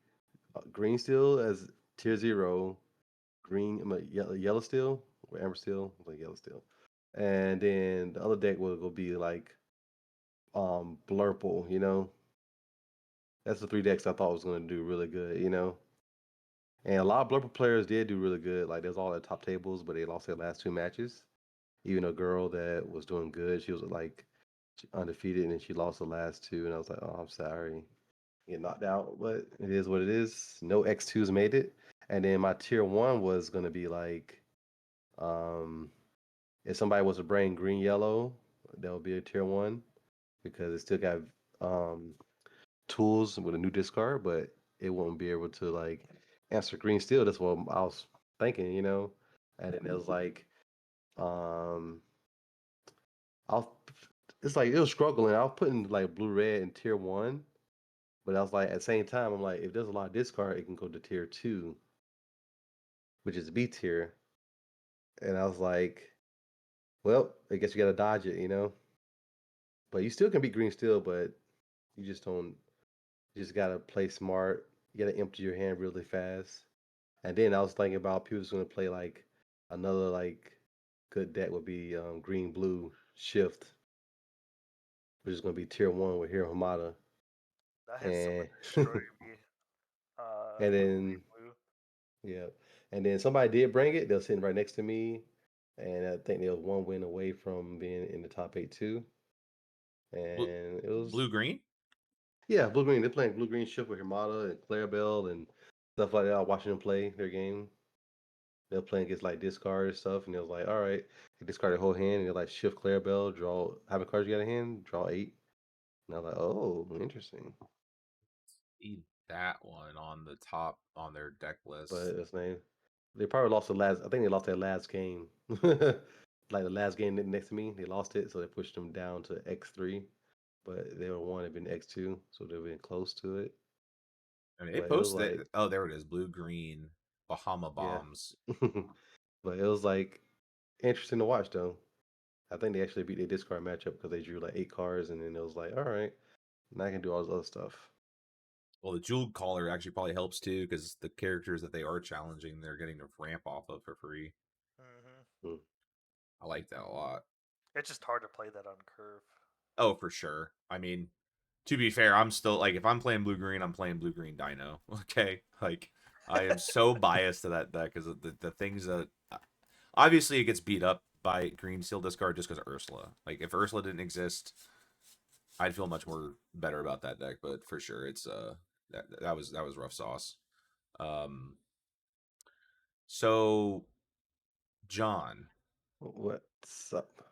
green steel as tier zero, yellow steel or amber steel, like yellow steel, and then the other deck was going to be like blurple. That's the three decks I thought was going to do really good. And a lot of blurple players did do really good. Like there's all at top tables, but they lost their last two matches. Even a girl that was doing good, she was like undefeated, and then she lost the last two. And I was like, oh, I'm sorry, get knocked out, but it is what it is. No X2s made it. And then my tier one was gonna be like, um, if somebody was to bring green yellow, that would be a tier one because it still got um tools with a new discard, but it won't be able to like answer green steel. That's what I was thinking. And then it was like, um, I was, it's like it was struggling. I was putting like blue red in tier one, but I was like at the same time, I'm like, if there's a lot of discard, it can go to tier two, which is B tier. And I was like, well, I guess you gotta dodge it. But you still can beat green steel, but you just don't. You just gotta play smart. You gotta empty your hand really fast. And then I was thinking about people's gonna play like another like good deck would be green blue shift, which is gonna be tier one with Hero Hamada. That has so And much destroy me and with green then blue. yeah. And then somebody did bring it. They were sitting right next to me. And I think they was one win away from being in the top eight too. Blue, And it was blue green. yeah, blue green. They're playing blue green shift with Hamada and Clarabelle and stuff like that. I was watching them play their game. They're playing against like discard and stuff, and it was like, all right, they discard their whole hand, and they like shift Clarabelle, draw how many cards you got in hand, draw eight. And I was like, oh, interesting. Need that one on the top on their deck But list. it's name. They probably lost the last. I think they lost their last game. Like the last game next to me, they lost it, so they pushed them down to X3. But they were one, had been X2, so they've been close to it. I mean, they But it was posted like, it. Oh, there it is. Blue green Bahama yeah. bombs. But it was like interesting to watch though. I think they actually beat their discard matchup because they drew like 8 cards, and then it was like, all right, now I can do all this other stuff. Well, the jeweled collar actually probably helps too because the characters that they are challenging, they're getting to ramp off of for free. Hmm. I like that a lot. It's just hard to play that on curve. Oh, for sure. I mean, to be fair, I'm still like if I'm playing blue green, I'm playing blue green Dino. Okay, like I am so biased to that deck because the things that obviously it gets beat up by green steel discard just because of Ursula. Like if Ursula didn't exist, I'd feel much more better about that deck. But for sure, it's that was rough sauce. Um, so John, What's up?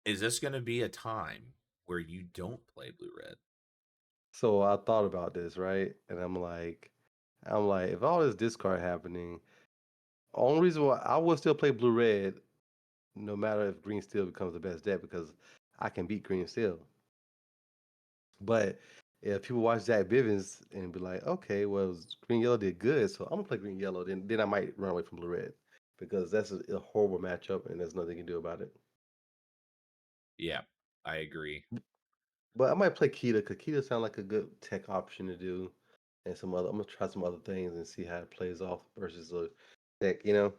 is this going to be a time where you don't play blue red? So I thought about this, right? And I'm like, if all this discard happening, only reason why I will still play blue red, no matter if green steel becomes the best deck, because I can beat green steel. But if people watch Zach Bivens and be like, okay, well, green yellow did good, so I'm gonna play green yellow, then I might run away from blue red because that's a horrible matchup and there's nothing you can do about it. Yeah, I agree. But I might play Kita because Kita sounds like a good tech option to do, and some other. I'm gonna try some other things and see how it plays off versus a tech, Because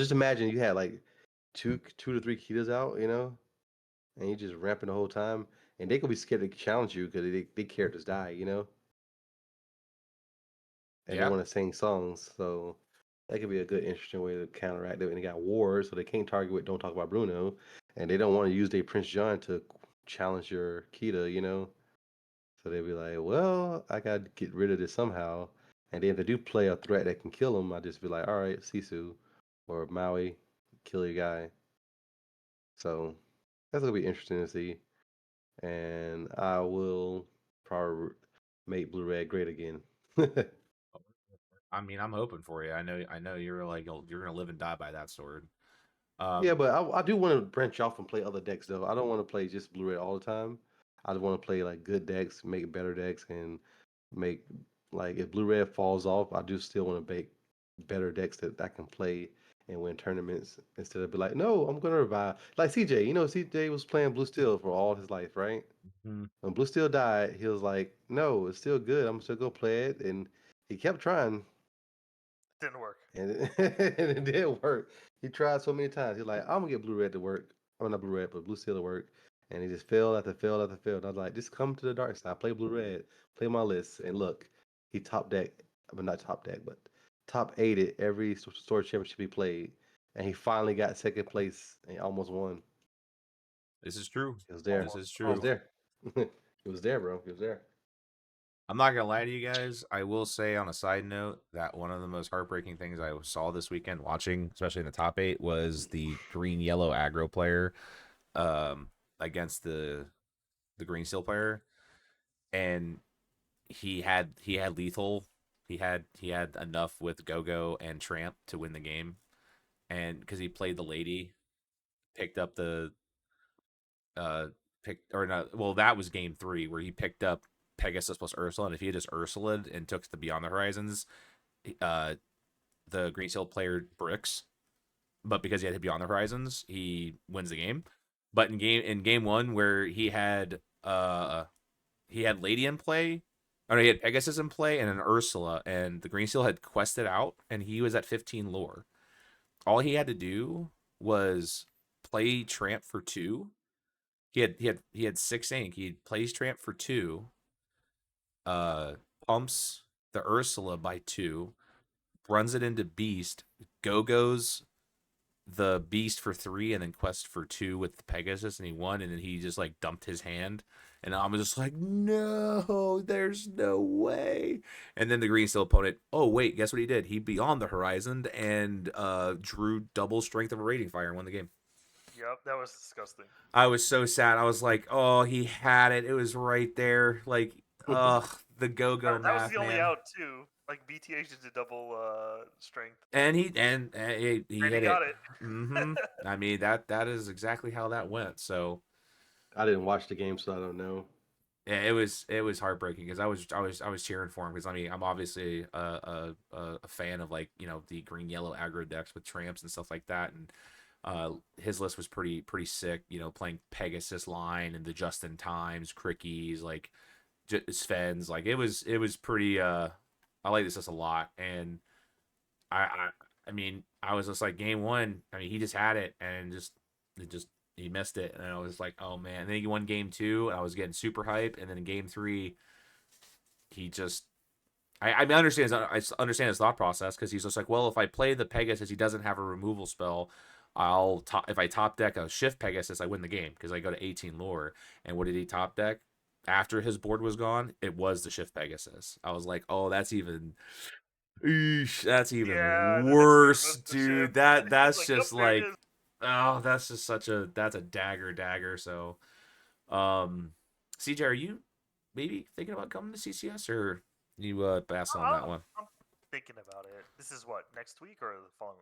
just imagine you had like two to three Kitas out, and you just ramping the whole time, and they could be scared to challenge you because they characters die, and they Yeah, want to sing songs. So that could be a good, interesting way to counteract it. And they got wars, so they can't target with "Don't Talk About Bruno," and they don't want to use their Prince John to challenge your Kita. So they'd be like, "Well, I got to get rid of this somehow." And then if they do play a threat that can kill them, I just be like, "All right, Sisu or Maui, kill your guy." So that's gonna be interesting to see. And I will probably make Blue Red great again. I mean, I'm hoping for you. I know you're like you're gonna live and die by that sword. Yeah, Um, but I do want to branch off and play other decks though. I don't want to play just blue red all the time. I just want to play like good decks, make better decks, and make like if blue red falls off, I do still want to make better decks that I can play and win tournaments instead of be like, no, I'm gonna revive. Like CJ, CJ was playing blue steel for all his life, right? mhm. When blue steel died, he was like, no, it's still good. I'm still gonna play it, and he kept trying. Didn't work. And and it did work. He tried so many times. He's like, I'm gonna get blue red to work. Oh, not blue red, but blue steel to work. And he just failed after failed after failed. And I was like, just come to the dark side. Play blue red. Play my list. And look, he top deck, but not top deck, but top eight at every store championship he played. And he finally got second place and almost won. This is true. He was there. This is He was true. there. He was there, bro. He was there. I'm not gonna lie to you guys. I will say on a side note that one of the most heartbreaking things I saw this weekend watching, especially in the top eight, was the green yellow aggro player um, against the green steel player, and he had lethal. He had enough with Go Go and Tramp to win the game, and because he played the lady, picked up the uh picked or not. Well, that was game three where he picked up Pegasus plus Ursula, and if he had just Ursula and took the Beyond the Horizons, uh, the Green Steel player bricks. But because he had Beyond the Horizons, he wins the game. But in game one where he had Lady in play, or no, he had Pegasus in play and an Ursula, and the Green Steel had quested out, and he was at 15 lore. All he had to do was play Tramp for two. He had 6 ink. He plays Tramp for two, uh, pumps the Ursula by two, runs it into Beast, Go-Go's the Beast for three, and then Quest for two with the Pegasus, and he won, and then he just like dumped his hand. And I was just like, no, there's no way. And then the Green Steel opponent, oh wait, guess what he did? He Beyond the Horizon and drew double strength of a rating fire and won the game. Yep, that was disgusting. I was so sad. I was like, oh, he had it. It was right there. Like, ugh, the go-go That was math, the only man. out too. Like BTH did a double strength, And he and he hit got it. it. I mean, that is exactly how that went. So I didn't watch the game, so I don't know. yeah, it was heartbreaking because I was cheering for him because I mean I'm obviously a fan of like the green yellow aggro decks with tramps and stuff like that, and his list was pretty sick. Playing Pegasus line and the Justin Times Crickies like Svens, like it was pretty. I like this list a lot, and I I, I mean I was just like game one. I mean he just had it and just he missed it, and I was like, oh man. And then he won game two, and I was getting super hype, and then in game three, he just. I mean, I understand his thought process because he's just like, well, if I play the Pegasus, he doesn't have a removal spell. If I top deck a Shift Pegasus, I win the game because I go to 18 lore. And what did he top deck after his board was gone? It was the Shift Pegasus. I was like, oh, that's Yeah, even and then his turn worse, was the ship. dude. That's Like, just there it like, is. oh, that's a dagger. So, CJ, are you maybe thinking about coming to CCS or you passing on that one? I'm thinking about it. This is what, next week or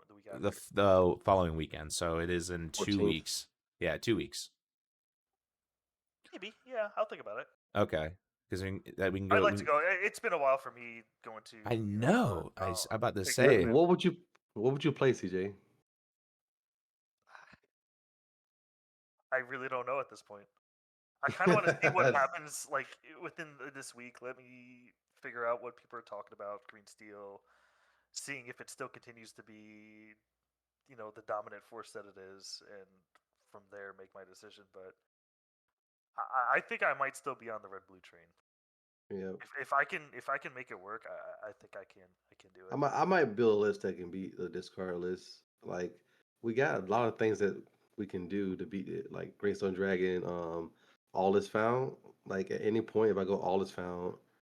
the week The after? the following weekend, so it is in 14th. 2 weeks. Yeah, 2 weeks. Maybe. Yeah, I'll think about it. Okay, because we can I'd go. like to go. It's been a while for me going to, I know. I'm about to big What, say. tournament. what would you What would you play, CJ? I really don't know at this point. I kind of want to see what happens like within this week. Let me figure out what people are talking about Green Steel, seeing if it still continues to be, the dominant force that it is, and from there make my decision. But I think I might still be on the red blue train. Yeah, If I can make it work, I think I can do it. I might build a list that can beat the discard list. Like we got a lot of things that we can do to beat it. Like Greystone Dragon, all is found. Like at any point, if I go all is found,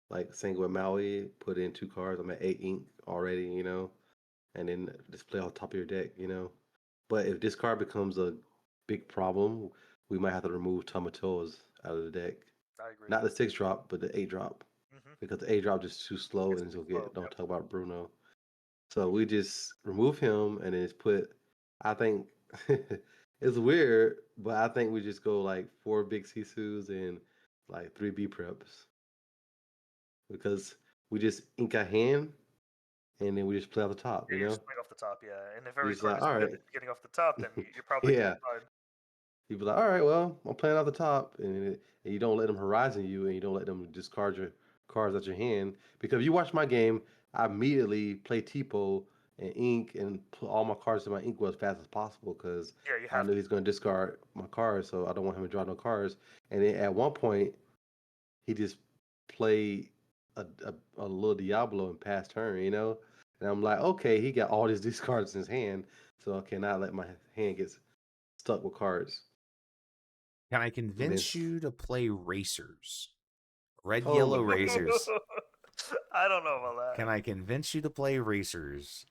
like single with Maui, put in 2 cards. I'm at 8 ink already, and then just play off the top of your deck, But if this card becomes a big problem, we might have to remove Tomatoes out of the deck. I agree. Not the 6 drop, but the 8 drop. Because the 8 drop just too slow It's and too he'll slow. get don't Yep. talk about Bruno. So we just remove him and then just put I think it's weird, but I think we just go like 4 big Sisus and like 3 B preps. Because we just ink a hand and then we just play off the top, Yeah, you're just playing off the top. Yeah, and if You're every just card like, is all good right. at getting off the top, then you're probably doing Yeah. fine. You'd be like, all right, well, I'm playing off the top, and you don't let them horizon you, and you don't let them discard your cards out your hand. Because if you watch my game, I immediately play Tipo and ink and put all my cards in my ink well as fast as possible because Yeah, you I have knew to. he's going to discard my cards, so I don't want him to draw no cards. And then at one point, he just played a little Diablo and passed turn, And I'm like, okay, he got all these discards in his hand, so I cannot let my hand get stuck with cards. Can I And then convince you to play Racers? Red Oh Yellow my Racers. I don't know about Can that. I convince you to play Racers?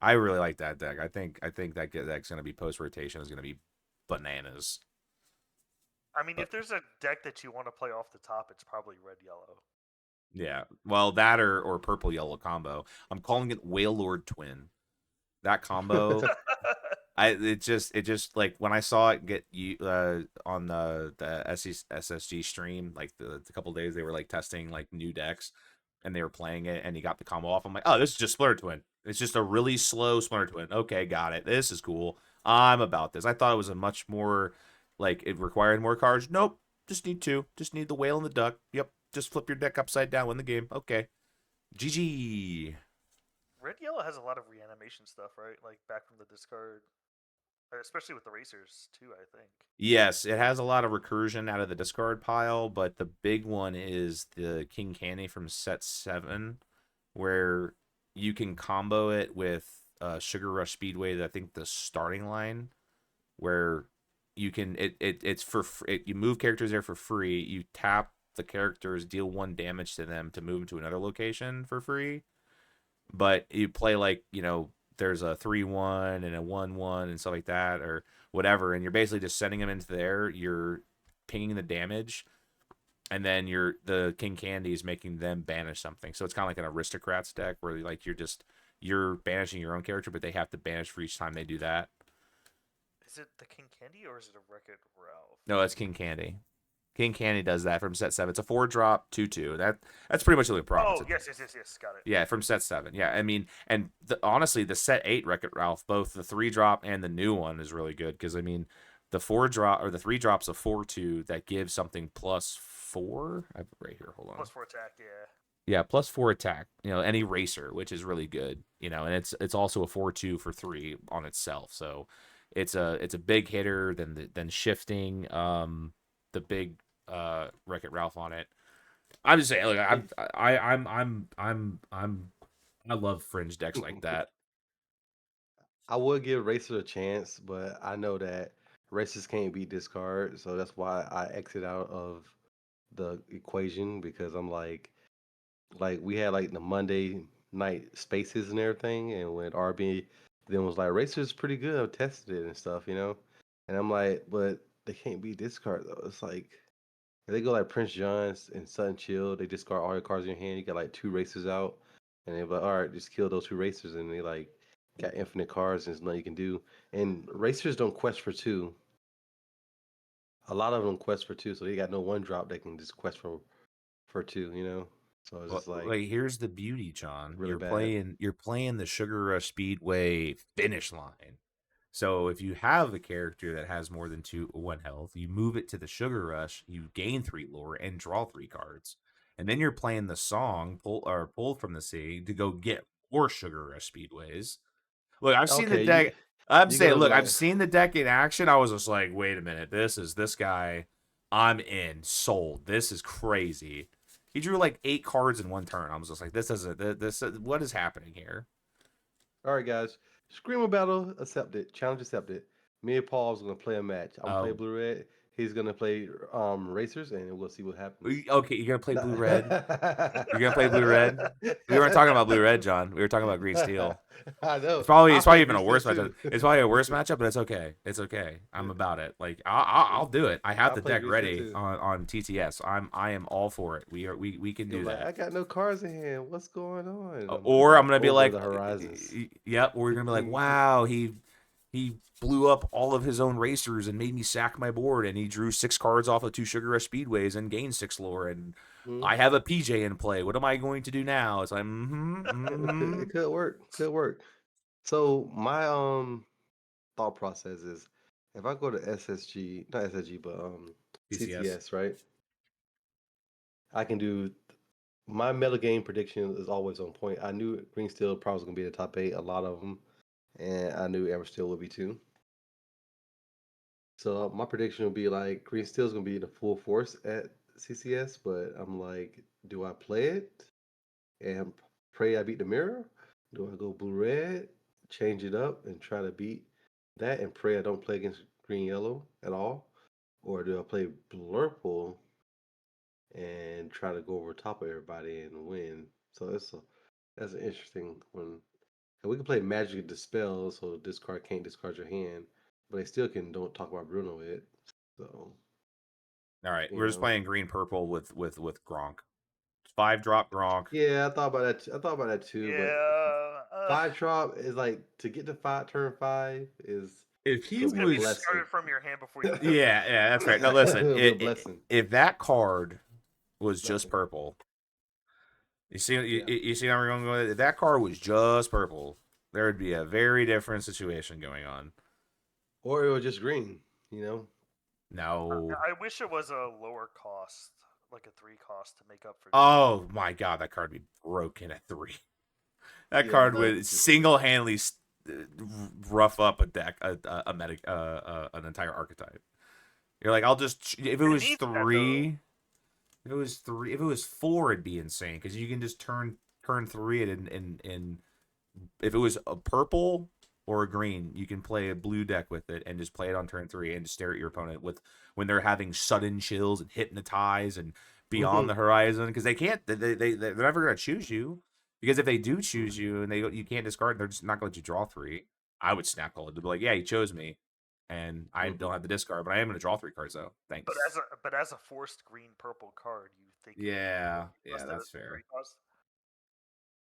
I really like that deck. I think deck's gonna be post rotation is gonna be bananas. I mean, But if there's a deck that you want to play off the top, it's probably red yellow. yeah, well that or purple yellow combo. I'm calling it Whale Lord Twin. That combo it just like when I saw it get you on the SSG stream like the couple days they were like testing like new decks and they were playing it and he got the combo off. I'm like, oh, this is just Splinter Twin. It's just a really slow Splinter Twin. Okay, got it. This is cool. I'm about this. I thought it was a much more like it required more cards. Nope, just need two. Just need the whale and the duck. Yep, just flip your deck upside down, win the game. Okay, GG. Red yellow has a lot of reanimation stuff, right? Like back from the discard, especially with the racers too. I think. Yes, it has a lot of recursion out of the discard pile, but the big one is the King Candy from set 7, where you can combo it with Sugar Rush Speedway. I think the starting line, where you can it's for you move characters there for free. You tap the characters, deal 1 damage to them to move them to another location for free. But you play like there's a 3-1 and a 1-1 and stuff like that, or whatever, and you're basically just sending them into there. You're pinging the damage, and then the King Candy is making them banish something. So it's kind of like an aristocrats deck where like you're banishing your own character, but they have to banish for each time they do that. Is it the King Candy or is it a Wreck-It Ralph? No, that's King Candy. King Candy does that from set 7. It's a 4-drop 2/2. That's pretty much the only problem. Oh, yes, got it. Yeah, from set 7. Yeah, I mean, and honestly, the set 8 Wreck-It Ralph, both the 3-drop and the new one is really good because I mean, the 4-drop or the 3-drops of 4/2 that gives something +4. I have it right here. Hold on. +4 attack, yeah. Yeah, +4 attack. Any racer, which is really good. And it's also a 4/2 for 3 on itself. So it's a big hitter than shifting the big Wreck-It Ralph on it. I'm just saying, like I love fringe decks like that. I would give Racers a chance, but I know that Racers can't beat discard, so that's why I exit out of the equation because I'm like we had like the Monday night spaces and everything, and when RB then was like Racers pretty good, I've tested it and stuff, and I'm like, but they can't beat discard though. It's like if they go like Prince John's and Sudden Chill, they discard all your cards in your hand. You got like 2 Racers out, and they're like, all right, just kill those 2 Racers, and they like got infinite cards, and there's nothing you can do. And Racers don't quest for 2. A lot of them quest for 2, so they got no 1-drop. They can just quest for 2. So it's Well, just like like here's the beauty, John. really You're bad. playing the Sugar Rush Speedway finish line. So if you have a character that has more than 1 health, you move it to the Sugar Rush, you gain 3 lore and draw 3 cards. And then you're playing the song pulled from the sea to go get more Sugar Rush Speedways. Look, I've seen the Okay, you deck. I'm you saying, go look, I've like seen the deck in action. I was just like, wait a minute, this guy. I'm in, sold. This is crazy. He drew like 8 cards in 1 turn. I was just like, this isn't this. What is happening here? all right, guys. Screamo battle accepted. Challenge accepted. Me and Paul's gonna play a match. I'm gonna play Oh, blue red. He's gonna play racers, and we'll see what happens. okay. You're gonna play No. blue red. You're gonna play blue red. We weren't talking about blue red, John. We were talking about green steel. I know. It's probably I it's play probably even green a steel worse matchup. too. It's probably a worse matchup, but it's okay. It's okay. I'm about it. Like I'll do it. I have I the play deck green steel ready too. on TTS. I am all for it. We can He was do like, that. I got no cards in hand. What's going on? And I'm like, Or I'm I'm gonna be over like, the horizons. yep. Or we're gonna be like, wow, he blew up all of his own racers and made me sack my board, and he drew 6 cards off of 2 Sugar Rush Speedways and gained 6 lore, and Mhm. I have a PJ in play. What am I going to do now? It's like, It could work. Could work. So my thought process is if I go to SSG, not SSG, but TCS. CTS, right? I can do my meta game prediction is always on point. I knew Green Steel probably was gonna be the top 8, a lot of them, and I knew Amber Steel would be too. So my prediction would be like Green Steel is gonna be the full force at CCS, but I'm like, do I play it and pray I beat the mirror? Do I go blue red, change it up, and try to beat that and pray I don't play against green yellow at all? Or do I play blurple and try to go over top of everybody and win? So that's an interesting one. And we can play Magic Dispel, so this card can't discard your hand, but they still can don't talk about Bruno it. So All right, you we're just know, playing green purple with Gronk. 5-drop Gronk. yeah, I thought about that. I thought about that too, but Yeah. 5 drop is like to get to turn 5 is If he gonna be a Gonna be was, blessing. discarded from your hand before you do it. yeah, that's fair. Now listen, It'll be a blessing. if that card was just Nothing. purple, you see, Yeah. you see how we're going to go. If that card was just purple, there would be a very different situation going on. Or it was just green, you know? No. I wish it was a lower cost, like a 3 cost to make up for. Oh my god, that card would be broken at 3. That Yeah, card but would single-handedly rough up a deck, a medic, an entire archetype. You're like, I'll just if it It was needs that, 3, if it was 4, it'd be insane because you can just turn 3 and if it was a purple or a green, you can play a blue deck with it and just play it on turn 3 and just stare at your opponent with when they're having sudden chills and hypnotize and beyond the horizon because they can't they're never gonna choose you because if they do choose you and you can't discard, they're just not going to let you draw 3. I would snap call it to be like, yeah, he chose me, and I don't Mhm. have the discard, but I am going to draw 3 cards though. But Thanks. as a forced green purple card, you think it would be Yeah, less yeah, than that's a fair. 3 cost?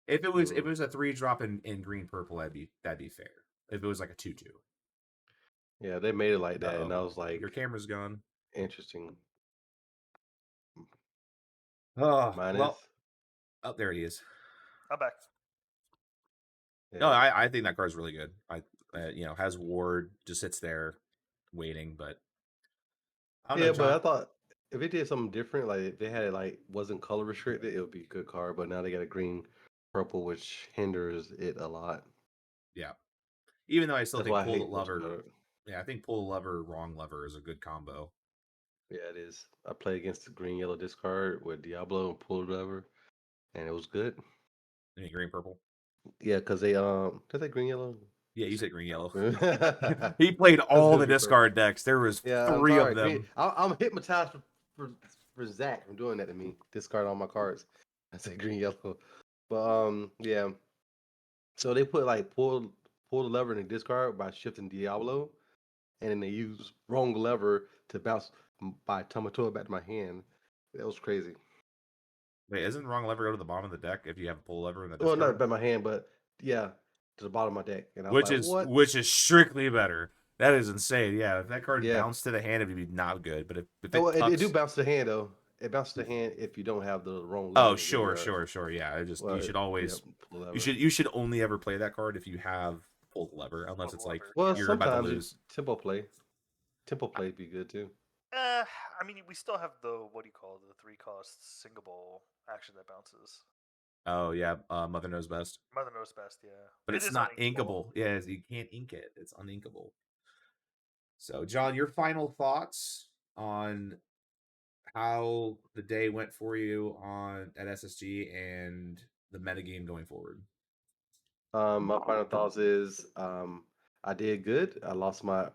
If it Mm. was a 3-drop in green purple, that'd be fair. If it was like a 2/2. Yeah, they made it like that, and Uh-oh. I was Your like, camera's gone. interesting. Oh, Mine is. well, oh, there he is. I'm back. No, Yeah. I think that card's really good. Has Ward, just sits there waiting, but I don't know, Yeah, but John. I thought if it did something different, like if they had it like wasn't color restricted, it would be a good card. But now they got a green purple, which hinders it a lot. Yeah. Even though I still That's think why I pull the hate most lever, of it. yeah, I think pull the lever, wrong lever is a good combo. Yeah, it is. I played against the green yellow discard with Diablo and pulled whatever, and it was good. I mean, green purple. Yeah, because they did they green yellow? Yeah, you You said said green yellow. yellow. That's He played all the green purple. discard decks. There was Yeah, I'm 3 of sorry. Green. them. I'm hypnotized for for Zach from doing that to me. Discard all my cards. I said green yellow, but yeah. So they put like pull the lever in the discard by shifting Diablo, and then they use wrong lever to bounce by Tamatoa back to my hand. That was crazy. Wait, isn't wrong lever go to the bottom of the deck if you have a pull lever in the Well, not discard? by my hand, but yeah, to the bottom of my deck. And I was Which like, is what? which is strictly better. That is insane. Yeah, if that card Yeah. bounced to the hand, it'd be not good. But if Well, it it do tucks, bounce the hand though. It bounces the hand if you don't have the wrong lever oh in the sure, graveyard. sure, sure. Yeah, you Well, should yeah, always pull you lever. should you should only ever play that card if you have pull the lever, unless Pull the it's like lever. Well, Yeah. you're about to sometimes you lose. tempo play be good too. I mean, we still have the what do you call it, the 3 cost singable action that bounces. Oh yeah, Mother knows best. Mother knows best. Yeah, But it it's is not uninkable. inkable. Yeah, you can't ink it. It's uninkable. So, John, your final thoughts on how the day went for you on at SSG and the metagame going forward. My final thoughts is I did good. I lost my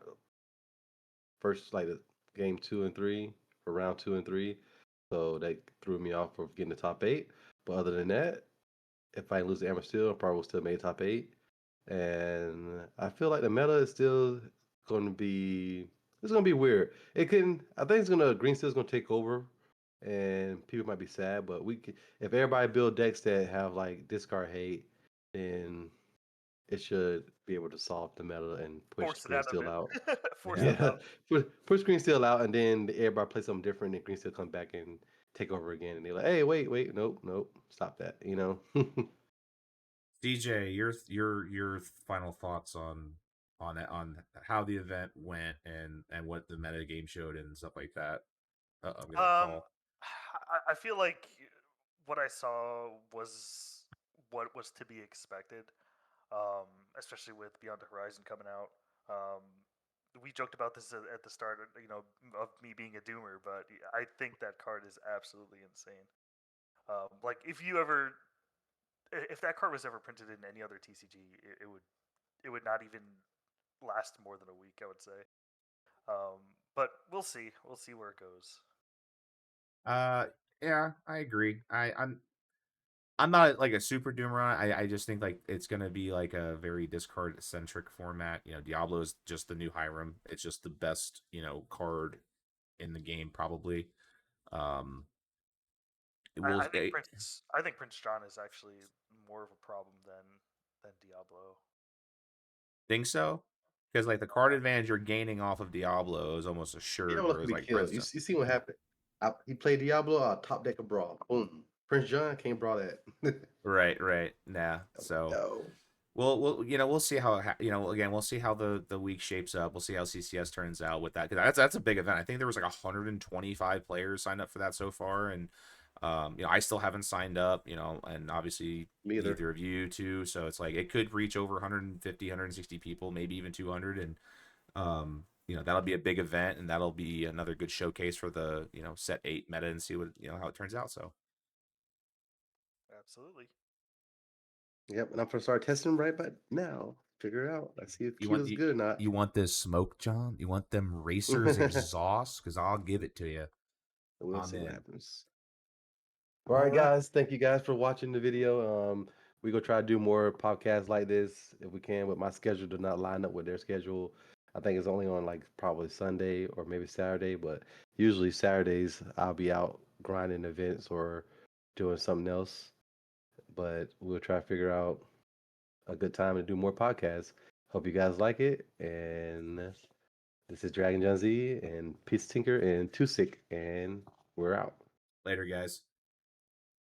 first like game 2 and 3 for round 2 and 3, so that threw me off of getting the top 8. But other than that, if I lose the Amber Steel, I probably would still made top 8. And I feel like the meta is still going to be it's going to be weird. It can I think it's gonna Green Steel's going to take over, and people might be sad. But if everybody build decks that have like discard hate, then it should be able to solve the meta and push Force it Green out of Steel out. it. Force Yeah. it Yeah, out. push Green Steel out, and then everybody play something different, and Green Steel come back and take over again, and they're like, "Hey, wait, nope, nope, stop that," you know. DJ, your final thoughts on how the event went and what the metagame showed and stuff like that. I'm getting a Um, call. I feel like what I saw was what was to be expected, especially with Beyond the Horizon coming out. Um, we joked about this at the start, of me being a doomer, but I think that card is absolutely insane. Like if that card was ever printed in any other TCG, it would not even last more than a week, I would say. But we'll see. We'll see where it goes. Uh, yeah, I agree. I'm not like a super doomer on it. I just think like it's gonna be like a very discard centric format. Diablo is just the new Hiram. It's just the best card in the game probably. Um, it will. I think Prince John is actually more of a problem than Diablo. Think so? Because like the card advantage you're gaining off of Diablo is almost assured, Diablo could whereas be like killed. You, Princeton. you see what happened? He played Diablo, top deck of Brawl. Boom. Prince John can't brawl that. Right, right. Nah. So No. we'll see how again we'll see how the week shapes up. We'll see how CCS turns out with that, because that's a big event. I think there was like 125 players signed up for that so far, and I still haven't signed up. And obviously Me either. neither of you too. So it's like it could reach over 150, 160 people, maybe even 200, and that'll be a big event, and that'll be another good showcase for the set 8 meta and see what how it turns out. So Absolutely. Yep, and I'm gonna start testing right back now. Figure it out. I see if you want Kyo's good or not. you want this smoke, John? You want them racers exhaust? Because I'll give it to you. We'll I'm see what in. happens. All All right, right. guys. Thank you guys for watching the video. We gonna try to do more podcasts like this if we can, but my schedule does not line up with their schedule. I think it's only on like probably Sunday or maybe Saturday, but usually Saturdays I'll be out grinding events or doing something else. But we'll try to figure out a good time to do more podcasts. Hope you guys like it. And this is Dragon John Z and Peace Tinker and Toosik, and we're out. Later, guys.